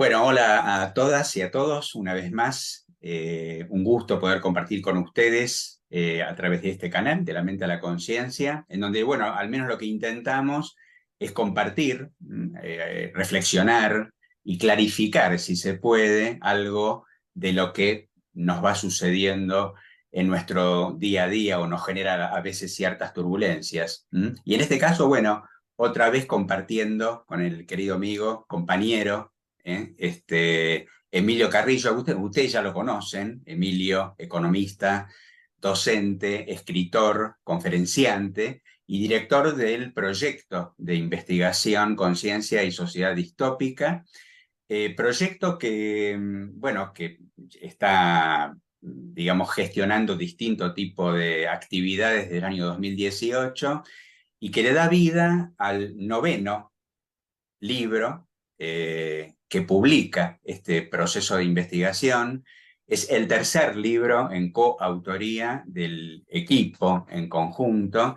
Bueno, hola a todas y a todos, una vez más. Un gusto poder compartir con ustedes a través de este canal, de la mente a la conciencia, en donde, bueno, al menos lo que intentamos es compartir, reflexionar y clarificar, si se puede, algo de lo que nos va sucediendo en nuestro día a día o nos genera a veces ciertas turbulencias. Y en este caso, bueno, otra vez compartiendo con el querido amigo, compañero, Emilio Carrillo. Ustedes ya lo conocen. Emilio, economista, docente, escritor, conferenciante y director del proyecto de investigación Conciencia y Sociedad Distópica, proyecto que, bueno, que está, digamos, gestionando distinto tipo de actividades desde el año 2018 y que le da vida al noveno libro que publica este proceso de investigación. Es el tercer libro en coautoría del equipo en conjunto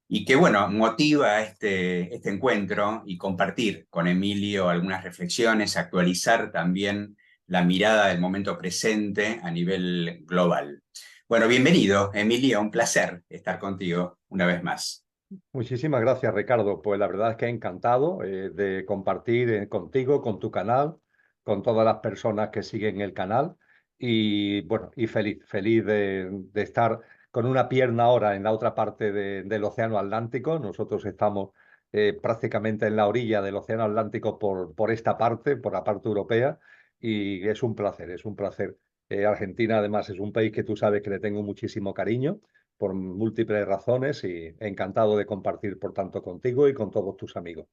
y que, bueno, motiva este encuentro y compartir con Emilio algunas reflexiones, actualizar también la mirada del momento presente a nivel global. Bueno, bienvenido, Emilio, un placer estar contigo una vez más. Muchísimas gracias, Ricardo. Pues la verdad es que encantado de compartir contigo, con tu canal, con todas las personas que siguen el canal y bueno, y feliz de estar con una pierna ahora en la otra parte del Océano Atlántico. Nosotros estamos prácticamente en la orilla del Océano Atlántico por esta parte, por la parte europea, y es un placer, es un placer. Argentina además es un país que tú sabes que le tengo muchísimo cariño por múltiples razones y encantado de compartir, por tanto, contigo y con todos tus amigos.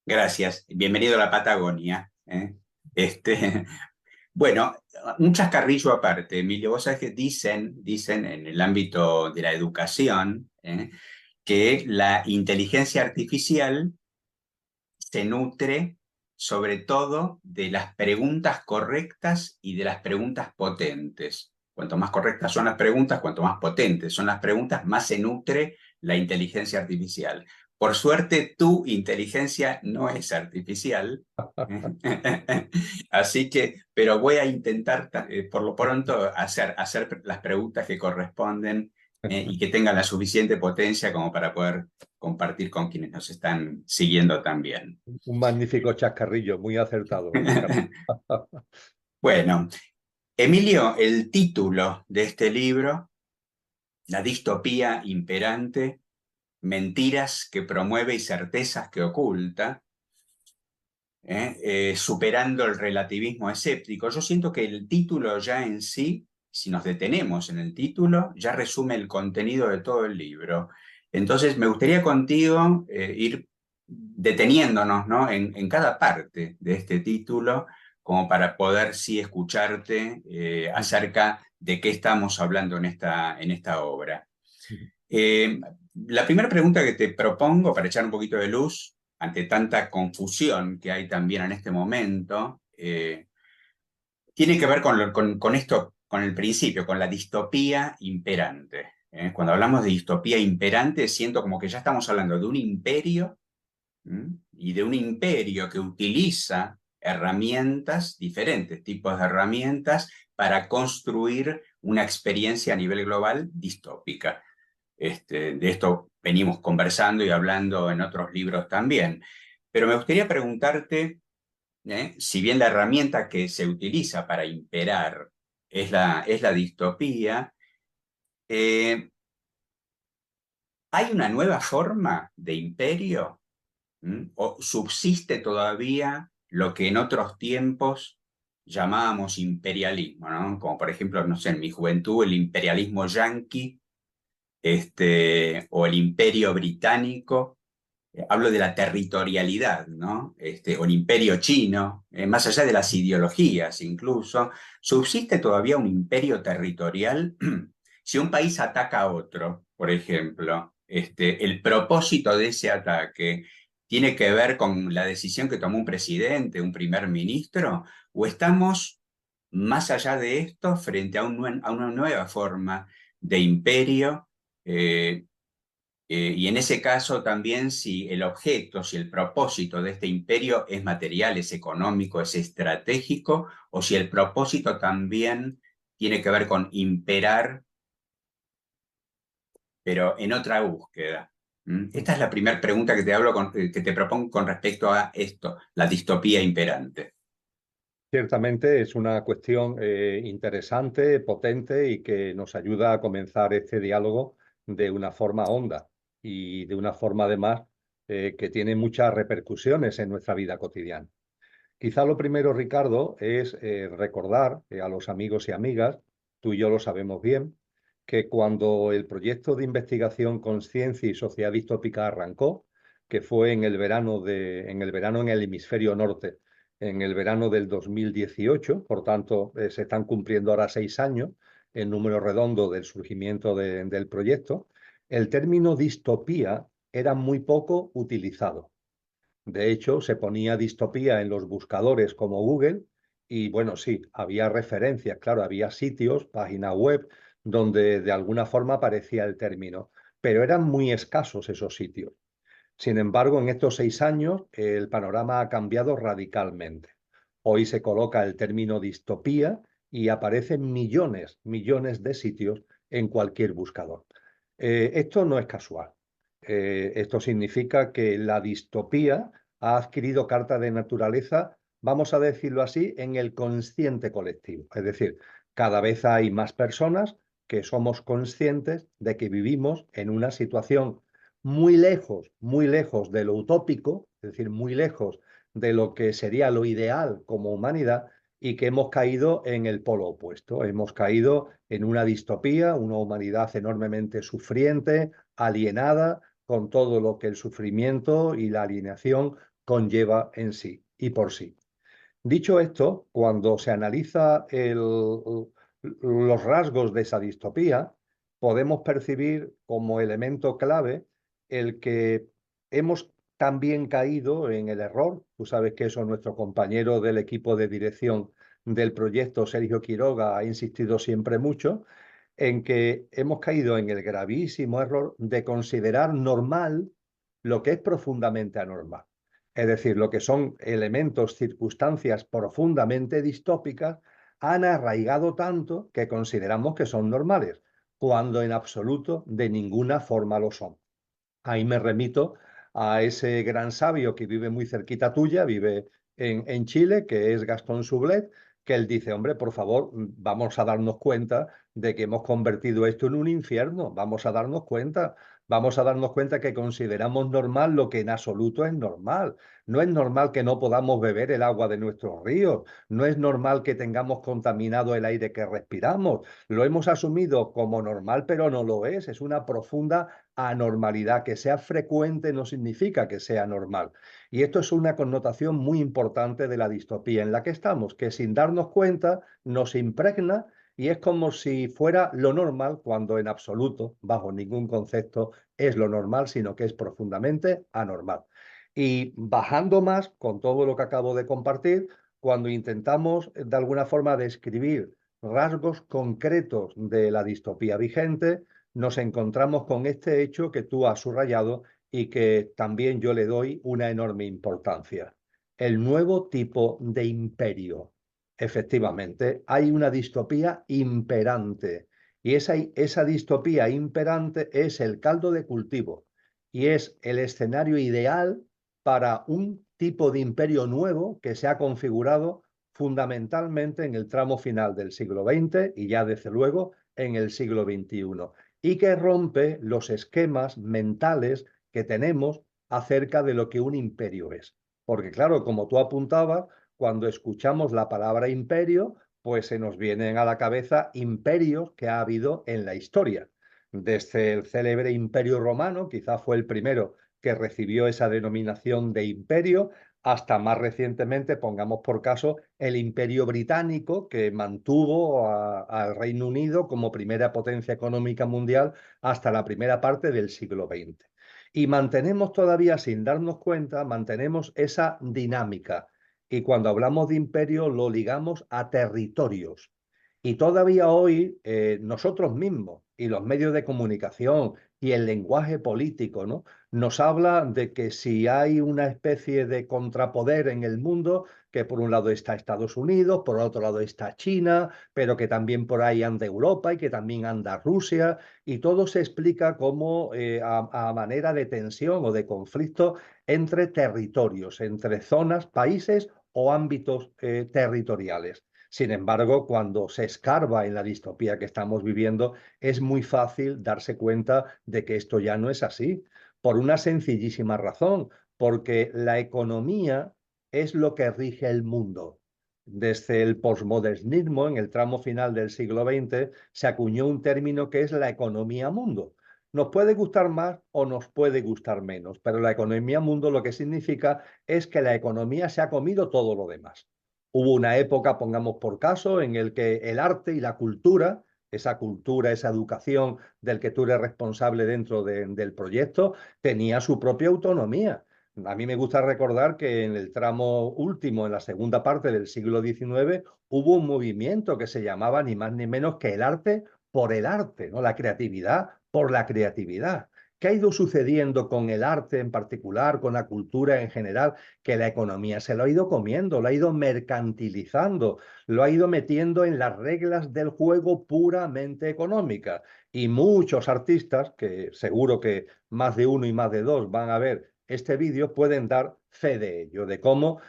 Gracias. Bienvenido a la Patagonia. Este, bueno, un chascarrillo aparte, Emilio. Vos sabés que dicen en el ámbito de la educación, que la inteligencia artificial se nutre sobre todo de las preguntas correctas y de las preguntas potentes. Cuanto más correctas son las preguntas, cuanto más potentes son las preguntas, más se nutre la inteligencia artificial. Por suerte, tu inteligencia no es artificial. Así que, pero voy a intentar por lo pronto hacer las preguntas que corresponden, y que tengan la suficiente potencia como para poder compartir con quienes nos están siguiendo también. Un magnífico chascarrillo, muy acertado, Ricardo. Bueno, Emilio, el título de este libro, La distopía imperante, mentiras que promueve y certezas que oculta, superando el relativismo escéptico. Yo siento que el título ya en sí, si nos detenemos en el título, ya resume el contenido de todo el libro. Entonces, me gustaría contigo ir deteniéndonos, ¿no?, en cada parte de este título, como para poder sí escucharte acerca de qué estamos hablando en esta obra. Eh, la primera pregunta que te propongo, para echar un poquito de luz ante tanta confusión que hay también en este momento, tiene que ver con esto, con el principio, con la distopía imperante. Cuando hablamos de distopía imperante, siento como que ya estamos hablando de un imperio, y de un imperio que utiliza herramientas, diferentes tipos de herramientas, para construir una experiencia a nivel global distópica. De esto venimos conversando y hablando en otros libros también. Pero me gustaría preguntarte, si bien la herramienta que se utiliza para imperar es la distopía, eh, ¿hay una nueva forma de imperio? ¿O subsiste todavía lo que en otros tiempos llamábamos imperialismo, ¿no? Como por ejemplo, no sé, en mi juventud, el imperialismo yanqui, o el imperio británico? Hablo de la territorialidad, ¿no? O el imperio chino, más allá de las ideologías incluso. ¿Subsiste todavía un imperio territorial? Si un país ataca a otro, por ejemplo, el propósito de ese ataque tiene que ver con la decisión que tomó un presidente, un primer ministro, o estamos más allá de esto frente a una nueva forma de imperio, eh, Y en ese caso también si el objeto, si el propósito de este imperio es material, es económico, es estratégico, o si el propósito también tiene que ver con imperar, pero en otra búsqueda. Esta es la primera pregunta que que te propongo con respecto a esto, la distopía imperante. Ciertamente es una cuestión interesante, potente y que nos ayuda a comenzar este diálogo de una forma honda y de una forma además que tiene muchas repercusiones en nuestra vida cotidiana. Quizá lo primero, Ricardo, es recordar a los amigos y amigas, tú y yo lo sabemos bien, que cuando el proyecto de investigación Conciencia y Sociedad Distópica arrancó, que fue en el verano en el hemisferio norte, en el verano del 2018, por tanto, se están cumpliendo ahora 6 años, el número redondo del surgimiento del proyecto, el término distopía era muy poco utilizado. De hecho, se ponía distopía en los buscadores como Google y bueno, sí, había referencias, claro, había sitios, páginas web donde de alguna forma aparecía el término, pero eran muy escasos esos sitios. Sin embargo, en estos 6 años el panorama ha cambiado radicalmente. Hoy se coloca el término distopía y aparecen millones, millones de sitios en cualquier buscador. Esto no es casual. Esto significa que la distopía ha adquirido carta de naturaleza, vamos a decirlo así, en el consciente colectivo. Es decir, cada vez hay más personas que somos conscientes de que vivimos en una situación muy lejos de lo utópico, es decir, muy lejos de lo que sería lo ideal como humanidad y que hemos caído en el polo opuesto. Hemos caído en una distopía, una humanidad enormemente sufriente, alienada, con todo lo que el sufrimiento y la alienación conlleva en sí y por sí. Dicho esto, cuando se analiza los rasgos de esa distopía, podemos percibir como elemento clave el que hemos también caído en el error. Tú sabes que eso nuestro compañero del equipo de dirección del proyecto, Sergio Quiroga, ha insistido siempre mucho, en que hemos caído en el gravísimo error de considerar normal lo que es profundamente anormal. Es decir, lo que son elementos, circunstancias profundamente distópicas, han arraigado tanto que consideramos que son normales, cuando en absoluto de ninguna forma lo son. Ahí me remito a ese gran sabio que vive muy cerquita tuya, vive en Chile, que es Gastón Sublet, que él dice, hombre, por favor, vamos a darnos cuenta de que hemos convertido esto en un infierno, vamos a darnos cuenta que consideramos normal lo que en absoluto es normal. No es normal que no podamos beber el agua de nuestros ríos, no es normal que tengamos contaminado el aire que respiramos, lo hemos asumido como normal, pero no lo es una profunda anormalidad. Que sea frecuente no significa que sea normal. Y esto es una connotación muy importante de la distopía en la que estamos, que sin darnos cuenta nos impregna y es como si fuera lo normal cuando en absoluto, bajo ningún concepto, es lo normal, sino que es profundamente anormal. Y bajando más con todo lo que acabo de compartir, cuando intentamos de alguna forma describir rasgos concretos de la distopía vigente, nos encontramos con este hecho que tú has subrayado y que también yo le doy una enorme importancia. El nuevo tipo de imperio. Efectivamente, hay una distopía imperante y esa distopía imperante es el caldo de cultivo y es el escenario ideal para un tipo de imperio nuevo que se ha configurado fundamentalmente en el tramo final del siglo XX y ya desde luego en el siglo XXI y que rompe los esquemas mentales que tenemos acerca de lo que un imperio es. Porque claro, como tú apuntabas, cuando escuchamos la palabra imperio, pues se nos vienen a la cabeza imperios que ha habido en la historia. Desde el célebre Imperio Romano, quizá fue el primero que recibió esa denominación de imperio, hasta más recientemente, pongamos por caso, el Imperio Británico, que mantuvo al Reino Unido como primera potencia económica mundial hasta la primera parte del siglo XX. Y mantenemos todavía, sin darnos cuenta, mantenemos esa dinámica. Y cuando hablamos de imperio, lo ligamos a territorios. Y todavía hoy nosotros mismos y los medios de comunicación y el lenguaje político, ¿no? Nos habla de que si hay una especie de contrapoder en el mundo, que por un lado está Estados Unidos, por otro lado está China, pero que también por ahí anda Europa y que también anda Rusia, y todo se explica como a manera de tensión o de conflicto entre territorios, entre zonas, países o ámbitos territoriales. Sin embargo, cuando se escarba en la distopía que estamos viviendo, es muy fácil darse cuenta de que esto ya no es así, por una sencillísima razón, porque la economía es lo que rige el mundo. Desde el posmodernismo, en el tramo final del siglo XX, se acuñó un término que es la economía mundo. Nos puede gustar más o nos puede gustar menos, pero la economía mundo lo que significa es que la economía se ha comido todo lo demás. Hubo una época, pongamos por caso, en el que el arte y la cultura, esa educación del que tú eres responsable dentro del proyecto, tenía su propia autonomía. A mí me gusta recordar que en el tramo último, en la segunda parte del siglo XIX, hubo un movimiento que se llamaba ni más ni menos que el arte por el arte, ¿no? La creatividad por la creatividad. ¿Qué ha ido sucediendo con el arte en particular, con la cultura en general? Que la economía se lo ha ido comiendo, lo ha ido mercantilizando, lo ha ido metiendo en las reglas del juego puramente económicas. Y muchos artistas, que seguro que más de uno y más de dos van a ver este vídeo, pueden dar fe de ello, de cómo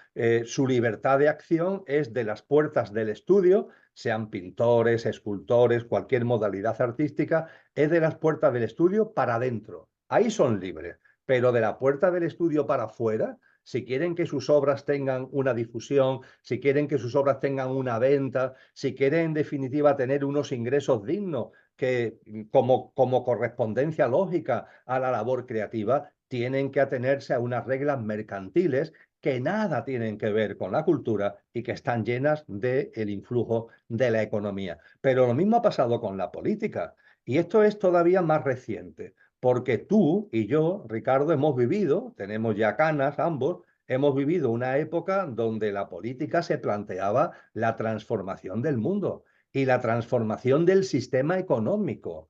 su libertad de acción es de las puertas del estudio, sean pintores, escultores, cualquier modalidad artística, es de las puertas del estudio para adentro. Ahí son libres, pero de la puerta del estudio para afuera, si quieren que sus obras tengan una difusión, si quieren que sus obras tengan una venta, si quieren en definitiva tener unos ingresos dignos que como correspondencia lógica a la labor creativa, tienen que atenerse a unas reglas mercantiles que nada tienen que ver con la cultura y que están llenas del influjo de la economía. Pero lo mismo ha pasado con la política. Y esto es todavía más reciente, porque tú y yo, Ricardo, hemos vivido, tenemos ya canas ambos, hemos vivido una época donde la política se planteaba la transformación del mundo y la transformación del sistema económico.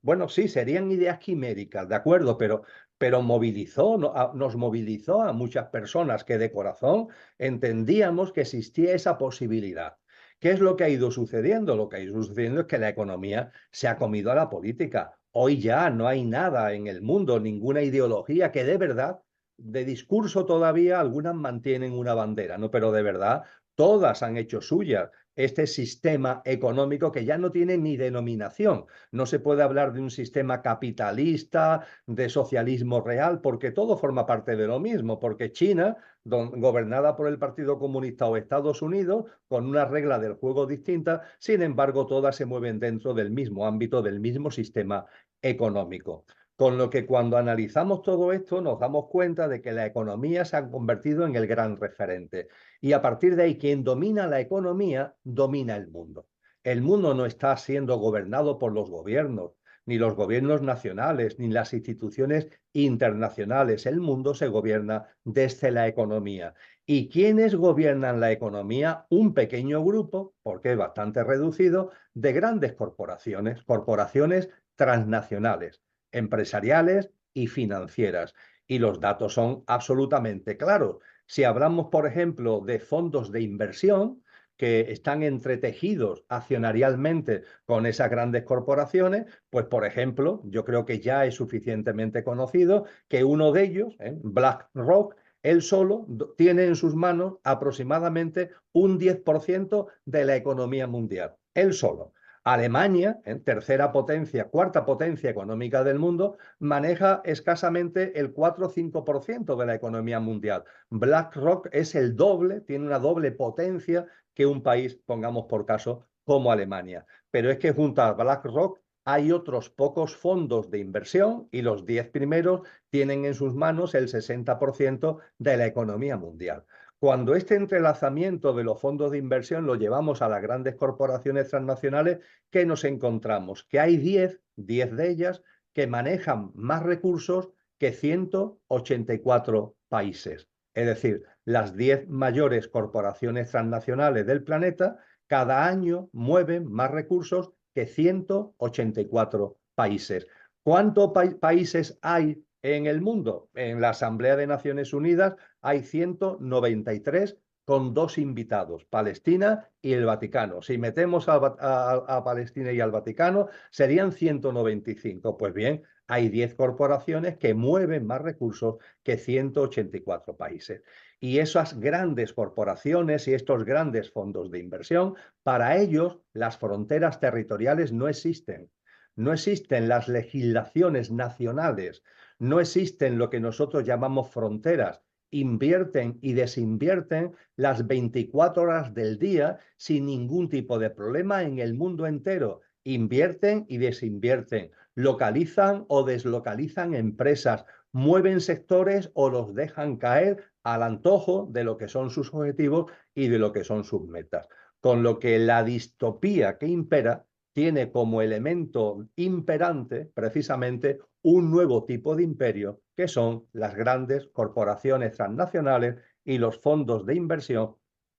Bueno, sí, serían ideas quiméricas, de acuerdo, pero movilizó, nos movilizó a muchas personas que de corazón entendíamos que existía esa posibilidad. ¿Qué es lo que ha ido sucediendo? Lo que ha ido sucediendo es que la economía se ha comido a la política. Hoy ya no hay nada en el mundo, ninguna ideología que de verdad, de discurso todavía, algunas mantienen una bandera, ¿no? Pero de verdad, todas han hecho suya este sistema económico que ya no tiene ni denominación. No se puede hablar de un sistema capitalista, de socialismo real, porque todo forma parte de lo mismo, porque China, gobernada por el Partido Comunista, o Estados Unidos, con una regla del juego distinta, sin embargo, todas se mueven dentro del mismo ámbito, del mismo sistema económico. Con lo que cuando analizamos todo esto nos damos cuenta de que la economía se ha convertido en el gran referente. Y a partir de ahí, quien domina la economía, domina el mundo. El mundo no está siendo gobernado por los gobiernos, ni los gobiernos nacionales, ni las instituciones internacionales. El mundo se gobierna desde la economía. ¿Y quiénes gobiernan la economía? Un pequeño grupo, porque es bastante reducido, de grandes corporaciones, corporaciones transnacionales, empresariales y financieras. Y los datos son absolutamente claros. Si hablamos, por ejemplo, de fondos de inversión que están entretejidos accionarialmente con esas grandes corporaciones, pues, por ejemplo, yo creo que ya es suficientemente conocido que uno de ellos, BlackRock, él solo tiene en sus manos aproximadamente un 10% de la economía mundial. Él solo. Alemania, tercera potencia, cuarta potencia económica del mundo, maneja escasamente el 4 o 5% de la economía mundial. BlackRock es el doble, tiene una doble potencia que un país, pongamos por caso, como Alemania. Pero es que junto a BlackRock hay otros pocos fondos de inversión y los 10 primeros tienen en sus manos el 60% de la economía mundial. Cuando este entrelazamiento de los fondos de inversión lo llevamos a las grandes corporaciones transnacionales, ¿qué nos encontramos? Que hay 10 de ellas que manejan más recursos que 184 países. Es decir, las 10 mayores corporaciones transnacionales del planeta Cada año mueven más recursos que 184 países. ¿Cuántos países hay en el mundo? En la Asamblea de Naciones Unidas hay 193 con 2 invitados, Palestina y el Vaticano. Si metemos a Palestina y al Vaticano, serían 195. Pues bien, hay 10 corporaciones que mueven más recursos que 184 países. Y esas grandes corporaciones y estos grandes fondos de inversión, para ellos las fronteras territoriales no existen. No existen las legislaciones nacionales, no existen lo que nosotros llamamos fronteras. Invierten y desinvierten las 24 horas del día sin ningún tipo de problema en el mundo entero. Invierten y desinvierten, localizan o deslocalizan empresas, mueven sectores o los dejan caer al antojo de lo que son sus objetivos y de lo que son sus metas. Con lo que la distopía que impera tiene como elemento imperante precisamente un nuevo tipo de imperio, que son las grandes corporaciones transnacionales y los fondos de inversión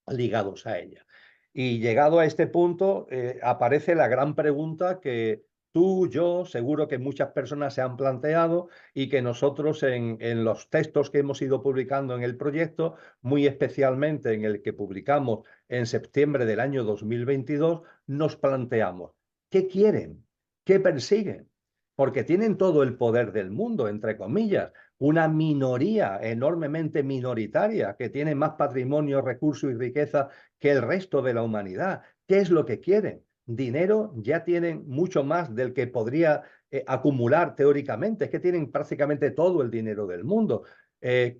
ligados a ellas. Y llegado a este punto, aparece la gran pregunta que tú, yo, seguro que muchas personas se han planteado y que nosotros en los textos que hemos ido publicando en el proyecto, muy especialmente en el que publicamos en septiembre del año 2022, nos planteamos, ¿qué quieren? ¿Qué persiguen? Porque tienen todo el poder del mundo, entre comillas, una minoría enormemente minoritaria que tiene más patrimonio, recursos y riqueza que el resto de la humanidad. ¿Qué es lo que quieren? Dinero ya tienen mucho más del que podría acumular teóricamente, es que tienen prácticamente todo el dinero del mundo.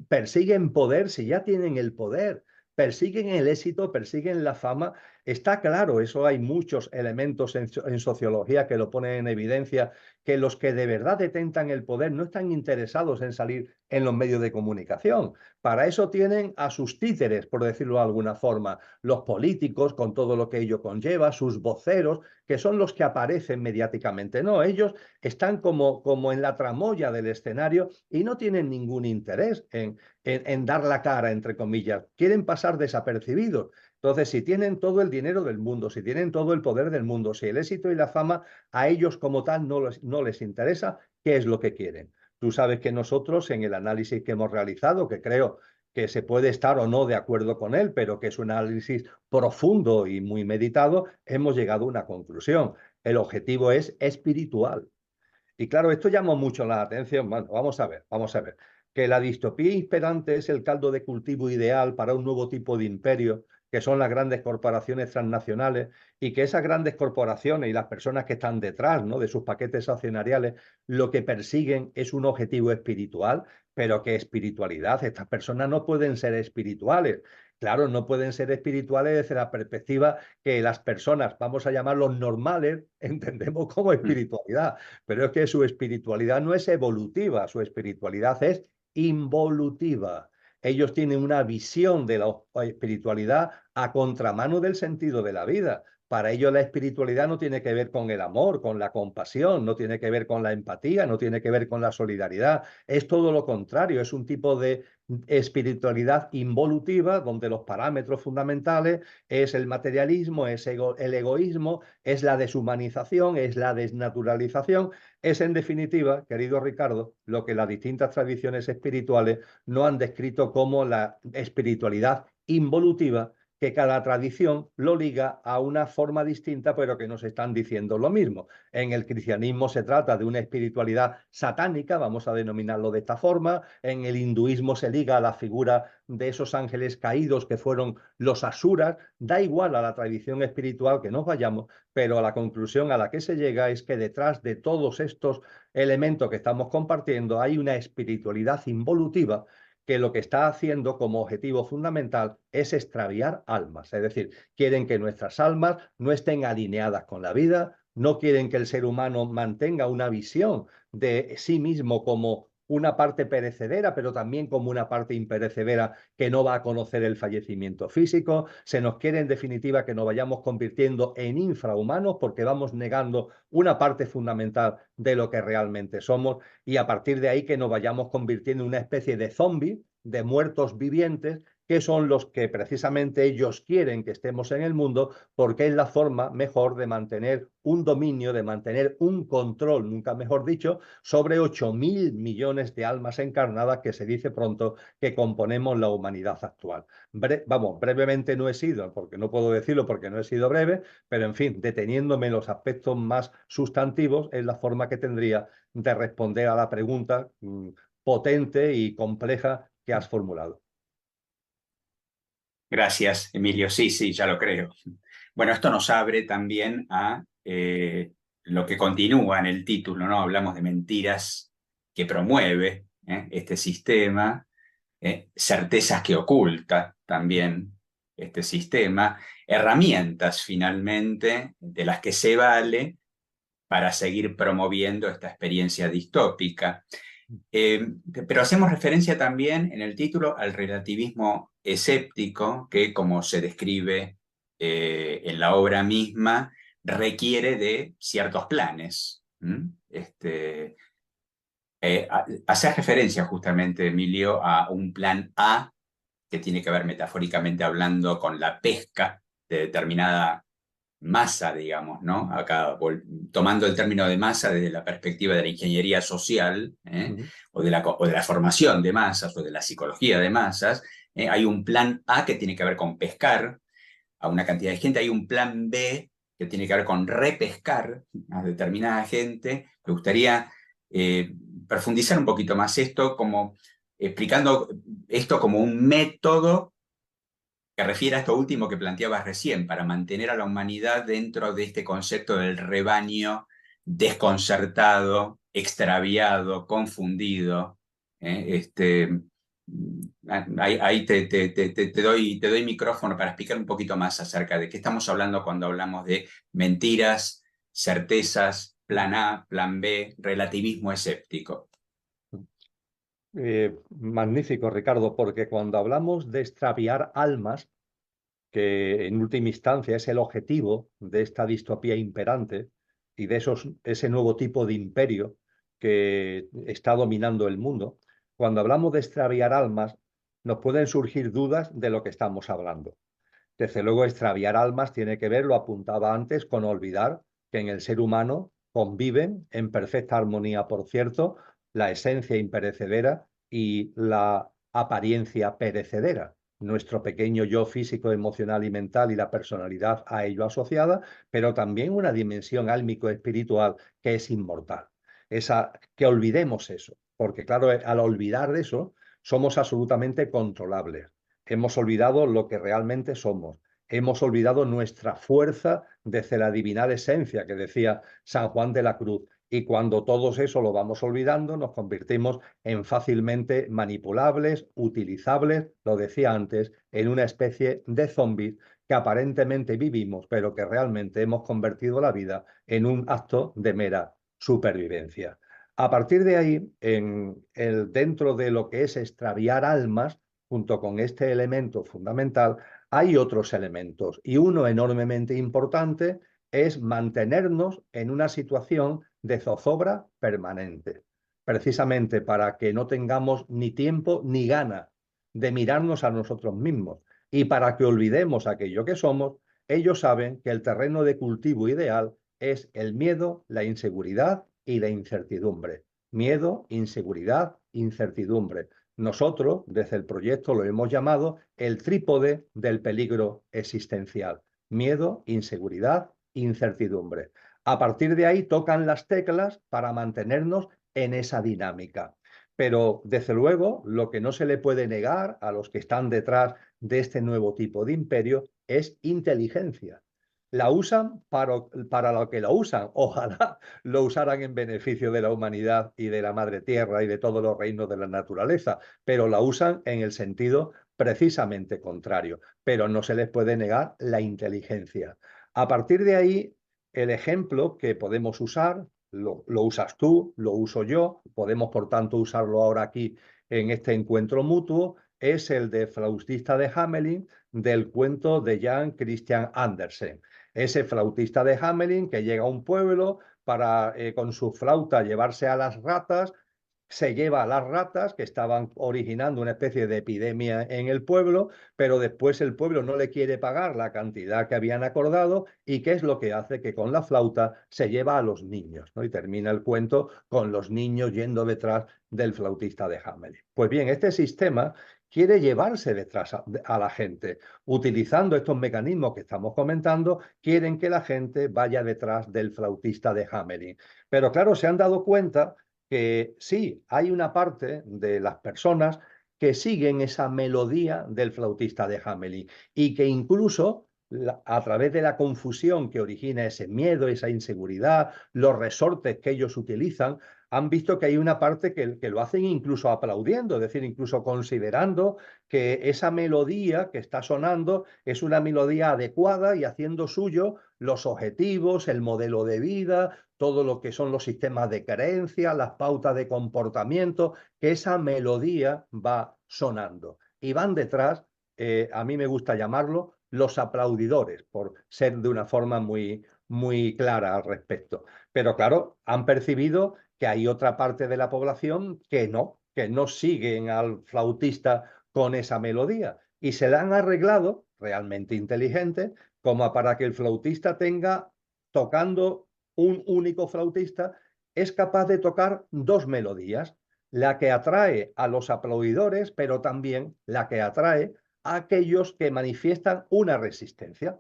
Persiguen poder si ya tienen el poder, persiguen el éxito, persiguen la fama. Está claro, eso hay muchos elementos en sociología que lo ponen en evidencia, que los que de verdad detentan el poder no están interesados en salir en los medios de comunicación. Para eso tienen a sus títeres, por decirlo de alguna forma, los políticos con todo lo que ello conlleva, sus voceros, que son los que aparecen mediáticamente. No, ellos están como en la tramoya del escenario y no tienen ningún interés en dar la cara, entre comillas. Quieren pasar desapercibidos. Entonces, si tienen todo el dinero del mundo, si tienen todo el poder del mundo, si el éxito y la fama a ellos como tal no les interesa, ¿qué es lo que quieren? Tú sabes que nosotros en el análisis que hemos realizado, que creo que se puede estar o no de acuerdo con él, pero que es un análisis profundo y muy meditado, hemos llegado a una conclusión. El objetivo es espiritual. Y claro, esto llamó mucho la atención. Bueno, vamos a ver. Que la distopía imperante es el caldo de cultivo ideal para un nuevo tipo de imperio, que son las grandes corporaciones transnacionales, y que esas grandes corporaciones y las personas que están detrás, ¿no?, de sus paquetes accionariales, lo que persiguen es un objetivo espiritual, pero ¿qué espiritualidad? Estas personas no pueden ser espirituales. Claro, no pueden ser espirituales desde la perspectiva que las personas, vamos a llamarlos normales, entendemos como espiritualidad. Pero es que su espiritualidad no es evolutiva, su espiritualidad es involutiva. Ellos tienen una visión de la espiritualidad a contramano del sentido de la vida. Para ellos la espiritualidad no tiene que ver con el amor, con la compasión, no tiene que ver con la empatía, no tiene que ver con la solidaridad. Es todo lo contrario, es un tipo de espiritualidad involutiva donde los parámetros fundamentales es el materialismo, es el egoísmo, es la deshumanización, es la desnaturalización. Es en definitiva, querido Ricardo, lo que las distintas tradiciones espirituales no han descrito como la espiritualidad involutiva, que cada tradición lo liga a una forma distinta, pero que nos están diciendo lo mismo. En el cristianismo se trata de una espiritualidad satánica, vamos a denominarlo de esta forma. En el hinduismo se liga a la figura de esos ángeles caídos que fueron los asuras. Da igual a la tradición espiritual que nos vayamos, pero a la conclusión a la que se llega es que detrás de todos estos elementos que estamos compartiendo hay una espiritualidad involutiva que lo que está haciendo como objetivo fundamental es extraviar almas. Es decir, quieren que nuestras almas no estén alineadas con la vida, no quieren que el ser humano mantenga una visión de sí mismo como una parte perecedera, pero también como una parte imperecedera que no va a conocer el fallecimiento físico. Se nos quiere, en definitiva, que nos vayamos convirtiendo en infrahumanos porque vamos negando una parte fundamental de lo que realmente somos, y a partir de ahí que nos vayamos convirtiendo en una especie de zombie, de muertos vivientes, que son los que precisamente ellos quieren que estemos en el mundo, porque es la forma mejor de mantener un dominio, de mantener un control, nunca mejor dicho, sobre 8.000 millones de almas encarnadas que se dice pronto que componemos la humanidad actual. Vamos, brevemente no he sido, porque no puedo decirlo porque no he sido breve, pero en fin, deteniéndome en los aspectos más sustantivos, es la forma que tendría de responder a la pregunta potente y compleja que has formulado. Gracias, Emilio. Sí, sí, ya lo creo. Bueno, esto nos abre también a lo que continúa en el título, ¿no? Hablamos de mentiras que promueve este sistema, certezas que oculta también este sistema, herramientas finalmente de las que se vale para seguir promoviendo esta experiencia distópica. Pero hacemos referencia también en el título al relativismo escéptico, que como se describe en la obra misma, requiere de ciertos planes. Hace referencia justamente, Emilio, a un plan A que tiene que ver metafóricamente hablando con la pesca de determinada masa, digamos, ¿no? Acá tomando el término de masa desde la perspectiva de la ingeniería social, o de la formación de masas o de la psicología de masas, hay un plan A que tiene que ver con pescar a una cantidad de gente, hay un plan B que tiene que ver con repescar a determinada gente. Me gustaría eh, profundizar un poquito más esto, como explicando esto como un método que refiere a esto último que planteabas recién, para mantener a la humanidad dentro de este concepto del rebaño desconcertado, extraviado, confundido. Ahí te doy micrófono para explicar un poquito más acerca de qué estamos hablando cuando hablamos de mentiras, certezas, plan A, plan B, relativismo escéptico. Magnífico, Ricardo, porque cuando hablamos de extraviar almas, que en última instancia es el objetivo de esta distopía imperante y de ese nuevo tipo de imperio que está dominando el mundo, cuando hablamos de extraviar almas, nos pueden surgir dudas de lo que estamos hablando. Desde luego, extraviar almas tiene que ver, lo apuntaba antes, con olvidar que en el ser humano conviven en perfecta armonía, por cierto, la esencia imperecedera y la apariencia perecedera. Nuestro pequeño yo físico, emocional y mental y la personalidad a ello asociada, pero también una dimensión álmico-espiritual que es inmortal. Que olvidemos eso, porque claro, al olvidar eso, somos absolutamente controlables. Hemos olvidado lo que realmente somos. Hemos olvidado nuestra fuerza desde la divinal esencia que decía San Juan de la Cruz. Y cuando todo eso lo vamos olvidando, nos convertimos en fácilmente manipulables, utilizables, lo decía antes, en una especie de zombies que aparentemente vivimos, pero que realmente hemos convertido la vida en un acto de mera supervivencia. A partir de ahí, dentro de lo que es extraviar almas, junto con este elemento fundamental, hay otros elementos y uno enormemente importante es mantenernos en una situación de zozobra permanente, precisamente para que no tengamos ni tiempo ni gana de mirarnos a nosotros mismos y para que olvidemos aquello que somos. Ellos saben que el terreno de cultivo ideal es el miedo, la inseguridad y la incertidumbre. Miedo, inseguridad, incertidumbre. Nosotros, desde el proyecto, lo hemos llamado el trípode del peligro existencial. Miedo, inseguridad, incertidumbre. A partir de ahí tocan las teclas para mantenernos en esa dinámica. Pero, desde luego, lo que no se le puede negar a los que están detrás de este nuevo tipo de imperio es inteligencia. La usan para lo que lo usan. Ojalá lo usaran en beneficio de la humanidad y de la madre tierra y de todos los reinos de la naturaleza, pero la usan en el sentido precisamente contrario. Pero no se les puede negar la inteligencia. A partir de ahí, el ejemplo que podemos usar, lo usas tú, lo uso yo, podemos por tanto usarlo ahora aquí en este encuentro mutuo, es el de Flautista de Hamelin del cuento de Jan Christian Andersen. Ese flautista de Hamelin que llega a un pueblo para con su flauta llevarse a las ratas, se lleva a las ratas que estaban originando una especie de epidemia en el pueblo, pero después el pueblo no le quiere pagar la cantidad que habían acordado y qué es lo que hace que con la flauta se lleva a los niños, ¿no? Y termina el cuento con los niños yendo detrás del flautista de Hamelin. Pues bien, este sistema quiere llevarse detrás a la gente. Utilizando estos mecanismos que estamos comentando, quieren que la gente vaya detrás del flautista de Hamelin. Pero claro, se han dado cuenta que sí, hay una parte de las personas que siguen esa melodía del flautista de Hamelin y que incluso a través de la confusión que origina ese miedo, esa inseguridad, los resortes que ellos utilizan, han visto que hay una parte que lo hacen incluso aplaudiendo, es decir, incluso considerando que esa melodía que está sonando es una melodía adecuada y haciendo suyo los objetivos, el modelo de vida, todo lo que son los sistemas de creencia, las pautas de comportamiento, que esa melodía va sonando. Y van detrás, a mí me gusta llamarlo, los aplaudidores, por ser de una forma muy clara al respecto. Pero claro, han percibido que hay otra parte de la población que no siguen al flautista con esa melodía y se la han arreglado, realmente inteligente, como para que el flautista tenga tocando un único flautista, es capaz de tocar dos melodías, la que atrae a los aplaudidores, pero también la que atrae a aquellos que manifiestan una resistencia.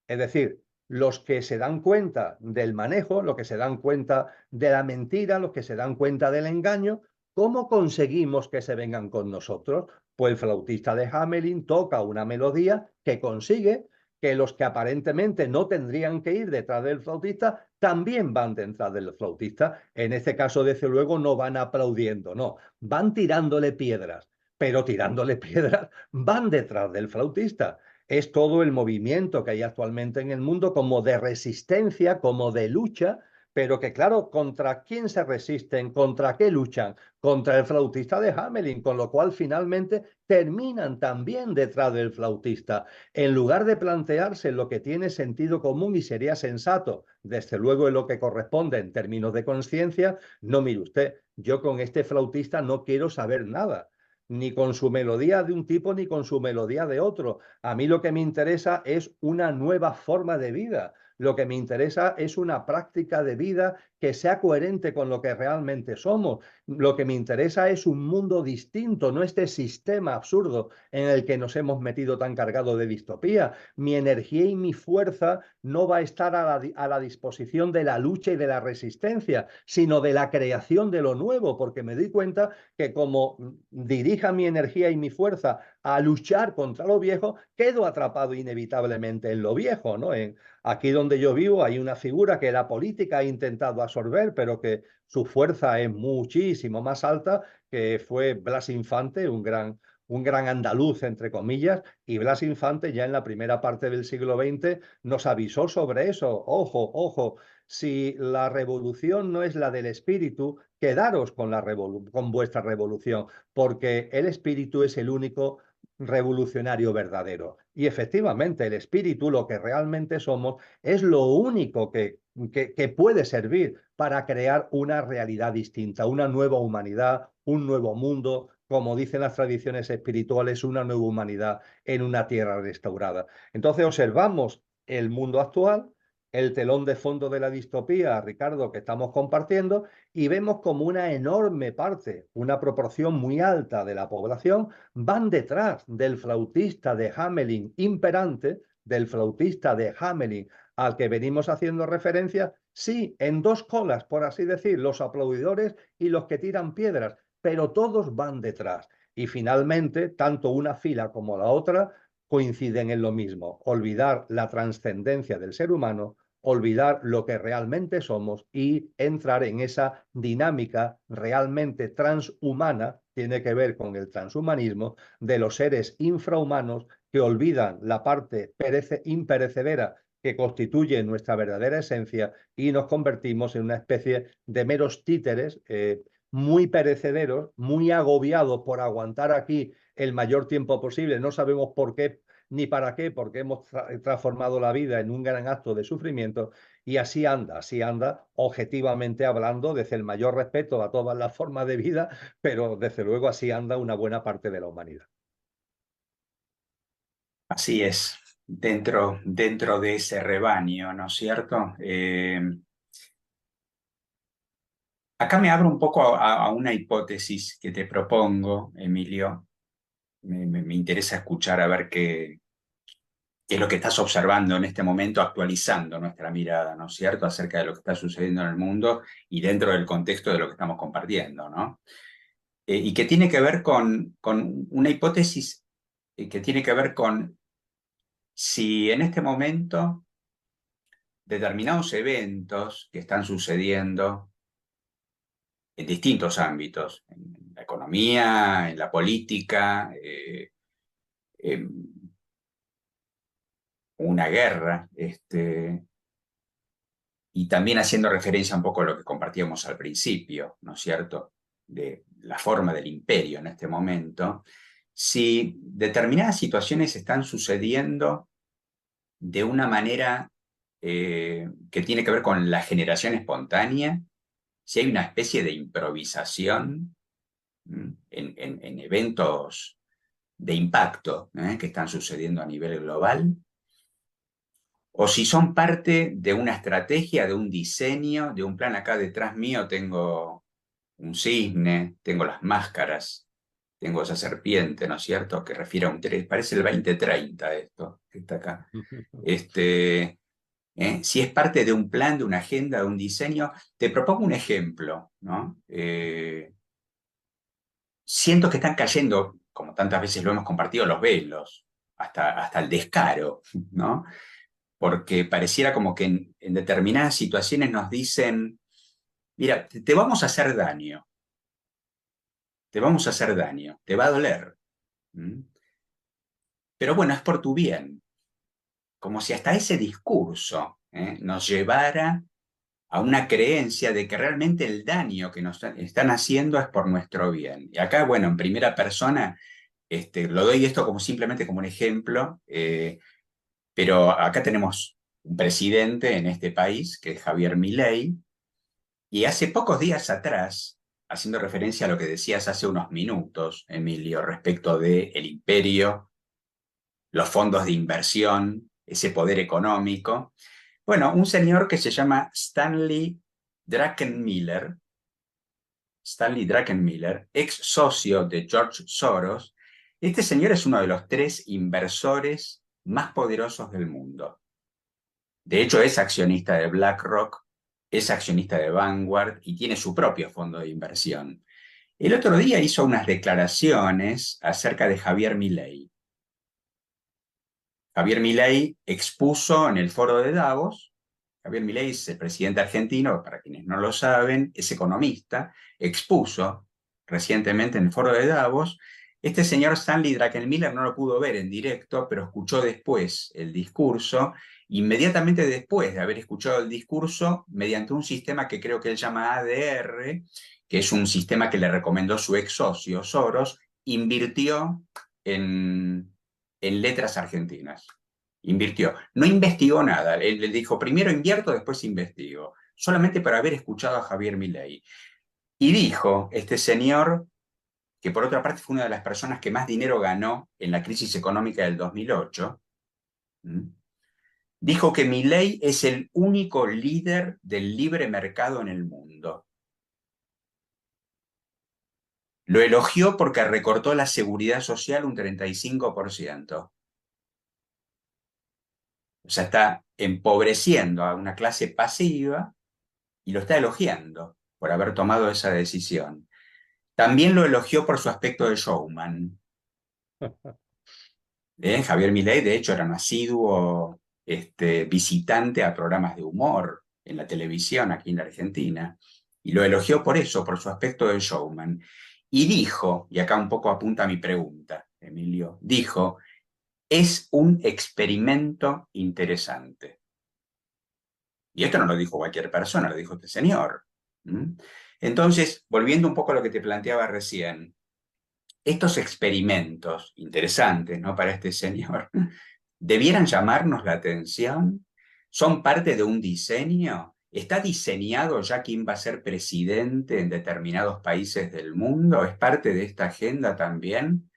Es decir, los que se dan cuenta del manejo, los que se dan cuenta de la mentira, los que se dan cuenta del engaño, ¿cómo conseguimos que se vengan con nosotros? Pues el flautista de Hamelin toca una melodía que consigue que los que aparentemente no tendrían que ir detrás del flautista también van detrás del flautista. En este caso, desde luego, no van aplaudiendo, no, van tirándole piedras, pero tirándole piedras van detrás del flautista. Es todo el movimiento que hay actualmente en el mundo como de resistencia, como de lucha, pero que claro, ¿contra quién se resisten? ¿Contra qué luchan? Contra el flautista de Hamelin, con lo cual finalmente terminan también detrás del flautista. En lugar de plantearse lo que tiene sentido común y sería sensato, desde luego en lo que corresponde en términos de conciencia, no, mire usted, yo con este flautista no quiero saber nada, ni con su melodía de un tipo ni con su melodía de otro. A mí lo que me interesa es una nueva forma de vida. Lo que me interesa es una práctica de vida que sea coherente con lo que realmente somos. Lo que me interesa es un mundo distinto, no este sistema absurdo en el que nos hemos metido tan cargado de distopía. Mi energía y mi fuerza no va a estar a la disposición de la lucha y de la resistencia, sino de la creación de lo nuevo, porque me doy cuenta que como dirija mi energía y mi fuerza a luchar contra lo viejo, quedo atrapado inevitablemente en lo viejo, ¿no? Aquí donde yo vivo hay una figura que la política ha intentado absorber, pero que su fuerza es muchísimo más alta, que fue Blas Infante, un gran andaluz, entre comillas, y Blas Infante ya en la primera parte del siglo XX nos avisó sobre eso. Ojo, ojo, si la revolución no es la del espíritu, quedaros con, con vuestra revolución, porque el espíritu es el único revolucionario verdadero. Y efectivamente, el espíritu, lo que realmente somos, es lo único que puede servir para crear una realidad distinta, una nueva humanidad, un nuevo mundo, como dicen las tradiciones espirituales, una nueva humanidad en una tierra restaurada. Entonces observamos el mundo actual, el telón de fondo de la distopía, Ricardo, que estamos compartiendo, y vemos como una enorme parte, una proporción muy alta de la población, van detrás del flautista de Hamelin imperante, del flautista de Hamelin al que venimos haciendo referencia, sí, en dos colas, por así decir, los aplaudidores y los que tiran piedras, pero todos van detrás. Y finalmente, tanto una fila como la otra coinciden en lo mismo, olvidar la trascendencia del ser humano, olvidar lo que realmente somos y entrar en esa dinámica realmente transhumana, tiene que ver con el transhumanismo, de los seres infrahumanos que olvidan la parte imperecedera que constituye nuestra verdadera esencia y nos convertimos en una especie de meros títeres muy perecederos, muy agobiados por aguantar aquí el mayor tiempo posible. No sabemos por qué ni para qué, porque hemos transformado la vida en un gran acto de sufrimiento y así anda, objetivamente hablando, desde el mayor respeto a todas las formas de vida, pero desde luego así anda una buena parte de la humanidad. Así es, dentro de ese rebaño, ¿no es cierto? Acá me abro un poco a una hipótesis que te propongo, Emilio. Me interesa escuchar a ver qué es lo que estás observando en este momento, actualizando nuestra mirada, ¿no es cierto?, acerca de lo que está sucediendo en el mundo y dentro del contexto de lo que estamos compartiendo, ¿no? Y que tiene que ver con una hipótesis que tiene que ver con si en este momento determinados eventos que están sucediendo en distintos ámbitos, en la economía, en la política, en una guerra, y también haciendo referencia un poco a lo que compartíamos al principio, ¿no es cierto?, de la forma del imperio en este momento, si determinadas situaciones están sucediendo de una manera que tiene que ver con la generación espontánea, si hay una especie de improvisación en eventos de impacto que están sucediendo a nivel global, o si son parte de una estrategia, de un diseño, de un plan. Acá detrás mío tengo un cisne, tengo las máscaras, tengo esa serpiente, ¿no es cierto?, que refiere a un 3, parece el 2030 esto, que está acá. Si es parte de un plan, de una agenda, de un diseño, te propongo un ejemplo, ¿no? Siento que están cayendo, como tantas veces lo hemos compartido, los velos, hasta el descaro, ¿no? Porque pareciera como que en determinadas situaciones nos dicen, mira, te vamos a hacer daño, te vamos a hacer daño, te va a doler, ¿m? Pero bueno, es por tu bien, como si hasta ese discurso nos llevara a una creencia de que realmente el daño que nos están haciendo es por nuestro bien. Y acá, bueno, en primera persona, lo doy esto como simplemente como un ejemplo, pero acá tenemos un presidente en este país, que es Javier Milei, y hace pocos días atrás, haciendo referencia a lo que decías hace unos minutos, Emilio, respecto de el imperio, los fondos de inversión, ese poder económico, bueno, un señor que se llama Stanley Druckenmiller, ex socio de George Soros. Este señor es uno de los 3 inversores más poderosos del mundo. De hecho, es accionista de BlackRock, es accionista de Vanguard y tiene su propio fondo de inversión. El otro día hizo unas declaraciones acerca de Javier Milei. Javier Milei expuso en el foro de Davos. Javier Milei es el presidente argentino, para quienes no lo saben, es economista, expuso recientemente en el foro de Davos. Este señor Stanley Druckenmiller no lo pudo ver en directo, pero escuchó después el discurso. Inmediatamente después de haber escuchado el discurso, mediante un sistema que creo que él llama ADR, que es un sistema que le recomendó su ex socio Soros, invirtió en letras argentinas. Invirtió. No investigó nada. Él le dijo, primero invierto, después investigo. Solamente para haber escuchado a Javier Milei. Y dijo este señor, que por otra parte fue una de las personas que más dinero ganó en la crisis económica del 2008, dijo que Milei es el único líder del libre mercado en el mundo. Lo elogió porque recortó la seguridad social un 35%. O sea, está empobreciendo a una clase pasiva y lo está elogiando por haber tomado esa decisión. También lo elogió por su aspecto de showman. Javier Milei, de hecho, era un asiduo visitante a programas de humor en la televisión aquí en la Argentina, y lo elogió por eso, por su aspecto de showman. Y dijo, y acá un poco apunta a mi pregunta, Emilio, dijo, es un experimento interesante. Y esto no lo dijo cualquier persona, lo dijo este señor. Entonces, volviendo un poco a lo que te planteaba recién, estos experimentos interesantes, ¿no? Para este señor, debieran llamarnos la atención. ¿Son parte de un diseño? ¿Está diseñado ya quién va a ser presidente en determinados países del mundo? ¿Es parte de esta agenda también?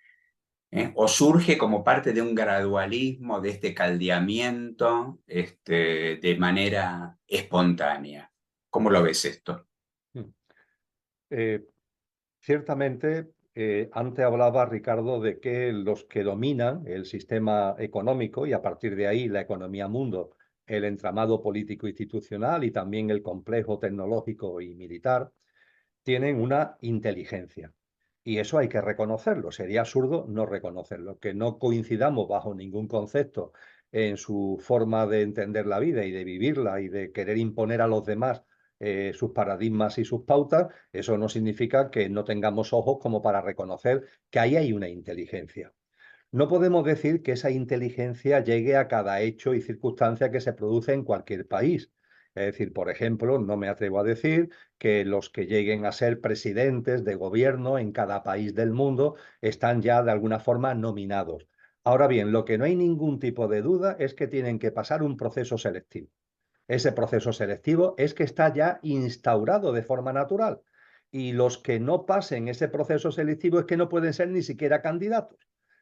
¿O surge como parte de un gradualismo, de este caldeamiento, de manera espontánea? ¿Cómo lo ves esto? Mm. Eh, Ciertamente, antes hablaba Ricardo de que los que dominan el sistema económico y a partir de ahí la economía mundo, el entramado político institucional y también el complejo tecnológico y militar, tienen una inteligencia. Y eso hay que reconocerlo. Sería absurdo no reconocerlo. Que no coincidamos bajo ningún concepto en su forma de entender la vida y de vivirla y de querer imponer a los demás sus paradigmas y sus pautas, eso no significa que no tengamos ojos como para reconocer que ahí hay una inteligencia. No podemos decir que esa inteligencia llegue a cada hecho y circunstancia que se produce en cualquier país. Es decir, por ejemplo, no me atrevo a decir que los que lleguen a ser presidentes de gobierno en cada país del mundo están ya de alguna forma nominados. Ahora bien, lo que no hay ningún tipo de duda es que tienen que pasar un proceso selectivo. Ese proceso selectivo es que está ya instaurado de forma natural. Y los que no pasen ese proceso selectivo es que no pueden ser ni siquiera candidatos.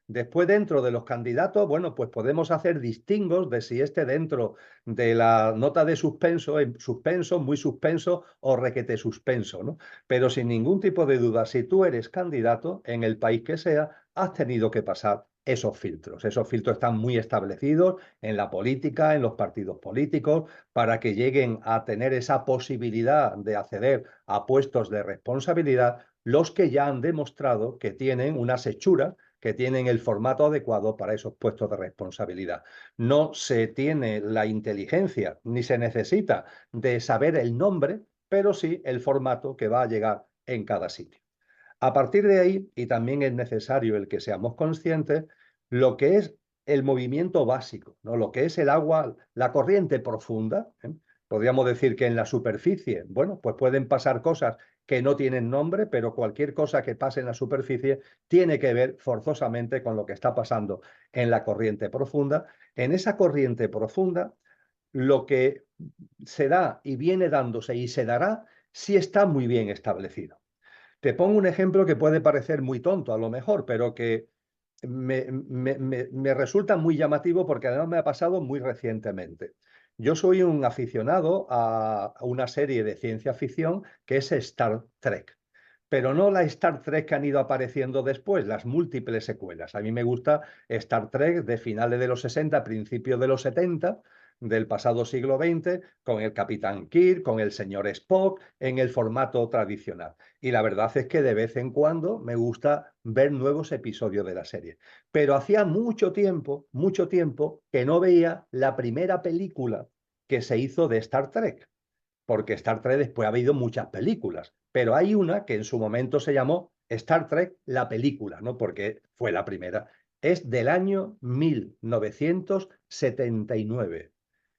Después, dentro de los candidatos, bueno, pues podemos hacer distingos de si esté dentro de la nota de suspenso, en suspenso, muy suspenso o requete suspenso, ¿no? Pero sin ningún tipo de duda, si tú eres candidato en el país que sea, has tenido que pasar esos filtros. Esos filtros están muy establecidos en la política, en los partidos políticos, para que lleguen a tener esa posibilidad de acceder a puestos de responsabilidad los que ya han demostrado que tienen unas hechuras, que tienen el formato adecuado para esos puestos de responsabilidad. No se tiene la inteligencia ni se necesita de saber el nombre, pero sí el formato que va a llegar en cada sitio. A partir de ahí, y también es necesario el que seamos conscientes, lo que es el movimiento básico, ¿no? Lo que es el agua, la corriente profunda, ¿eh? Podríamos decir que en la superficie, bueno, pues pueden pasar cosas que no tienen nombre, pero cualquier cosa que pase en la superficie tiene que ver forzosamente con lo que está pasando en la corriente profunda. En esa corriente profunda, lo que se da y viene dándose y se dará, sí está muy bien establecido. Te pongo un ejemplo que puede parecer muy tonto a lo mejor, pero que me resulta muy llamativo porque además me ha pasado muy recientemente. Yo soy un aficionado a una serie de ciencia ficción que es Star Trek, pero no la Star Trek que han ido apareciendo después, las múltiples secuelas. A mí me gusta Star Trek de finales de los 60, principios de los 70, del pasado siglo XX, con el Capitán Kirk, con el señor Spock, en el formato tradicional. Y la verdad es que de vez en cuando me gusta ver nuevos episodios de la serie. Pero hacía mucho tiempo que no veía la primera película que se hizo de Star Trek, porque Star Trek después ha habido muchas películas, pero hay una que en su momento se llamó Star Trek la película, ¿no? Porque fue la primera. Es del año 1979.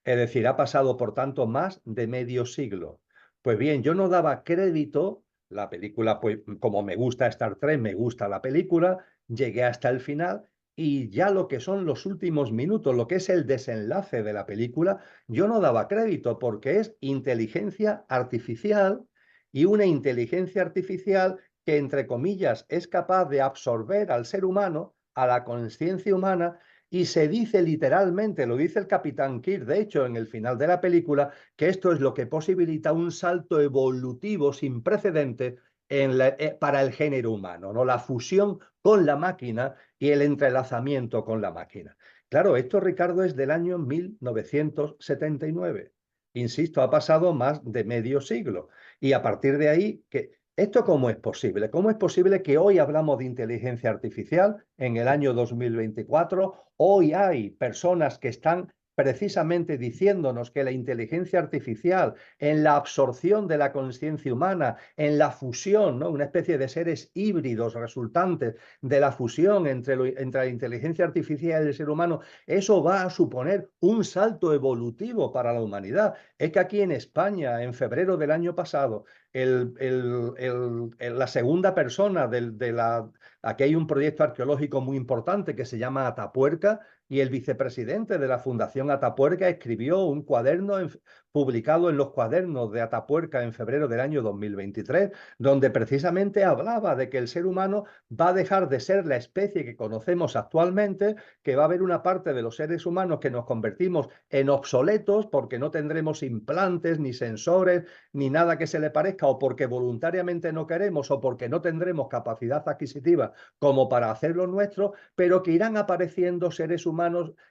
Es decir, ha pasado por tanto más de medio siglo. Pues bien, yo no daba crédito, la película, pues como me gusta Star Trek, me gusta la película, llegué hasta el final y ya lo que son los últimos minutos, lo que es el desenlace de la película, yo no daba crédito porque es inteligencia artificial y una inteligencia artificial que, entre comillas, es capaz de absorber al ser humano, a la conciencia humana, y se dice literalmente, lo dice el Capitán Kirk, de hecho, en el final de la película, que esto es lo que posibilita un salto evolutivo sin precedente para el género humano, ¿no? La fusión con la máquina y el entrelazamiento con la máquina. Claro, esto, Ricardo, es del año 1979. Insisto, ha pasado más de medio siglo. Y a partir de ahí, ¿esto cómo es posible? ¿Cómo es posible que hoy hablamos de inteligencia artificial en el año 2024? Hoy hay personas que están precisamente diciéndonos que la inteligencia artificial, en la absorción de la conciencia humana, en la fusión, ¿no? Una especie de seres híbridos resultantes de la fusión entre la inteligencia artificial y el ser humano, eso va a suponer un salto evolutivo para la humanidad. Es que aquí en España, en febrero del año pasado, la segunda persona aquí hay un proyecto arqueológico muy importante que se llama Atapuerca, y el vicepresidente de la Fundación Atapuerca escribió un cuaderno publicado en los cuadernos de Atapuerca en febrero del año 2023, donde precisamente hablaba de que el ser humano va a dejar de ser la especie que conocemos actualmente, que va a haber una parte de los seres humanos que nos convertimos en obsoletos porque no tendremos implantes, ni sensores, ni nada que se le parezca, o porque voluntariamente no queremos, o porque no tendremos capacidad adquisitiva como para hacerlo nuestro, pero que irán apareciendo seres humanos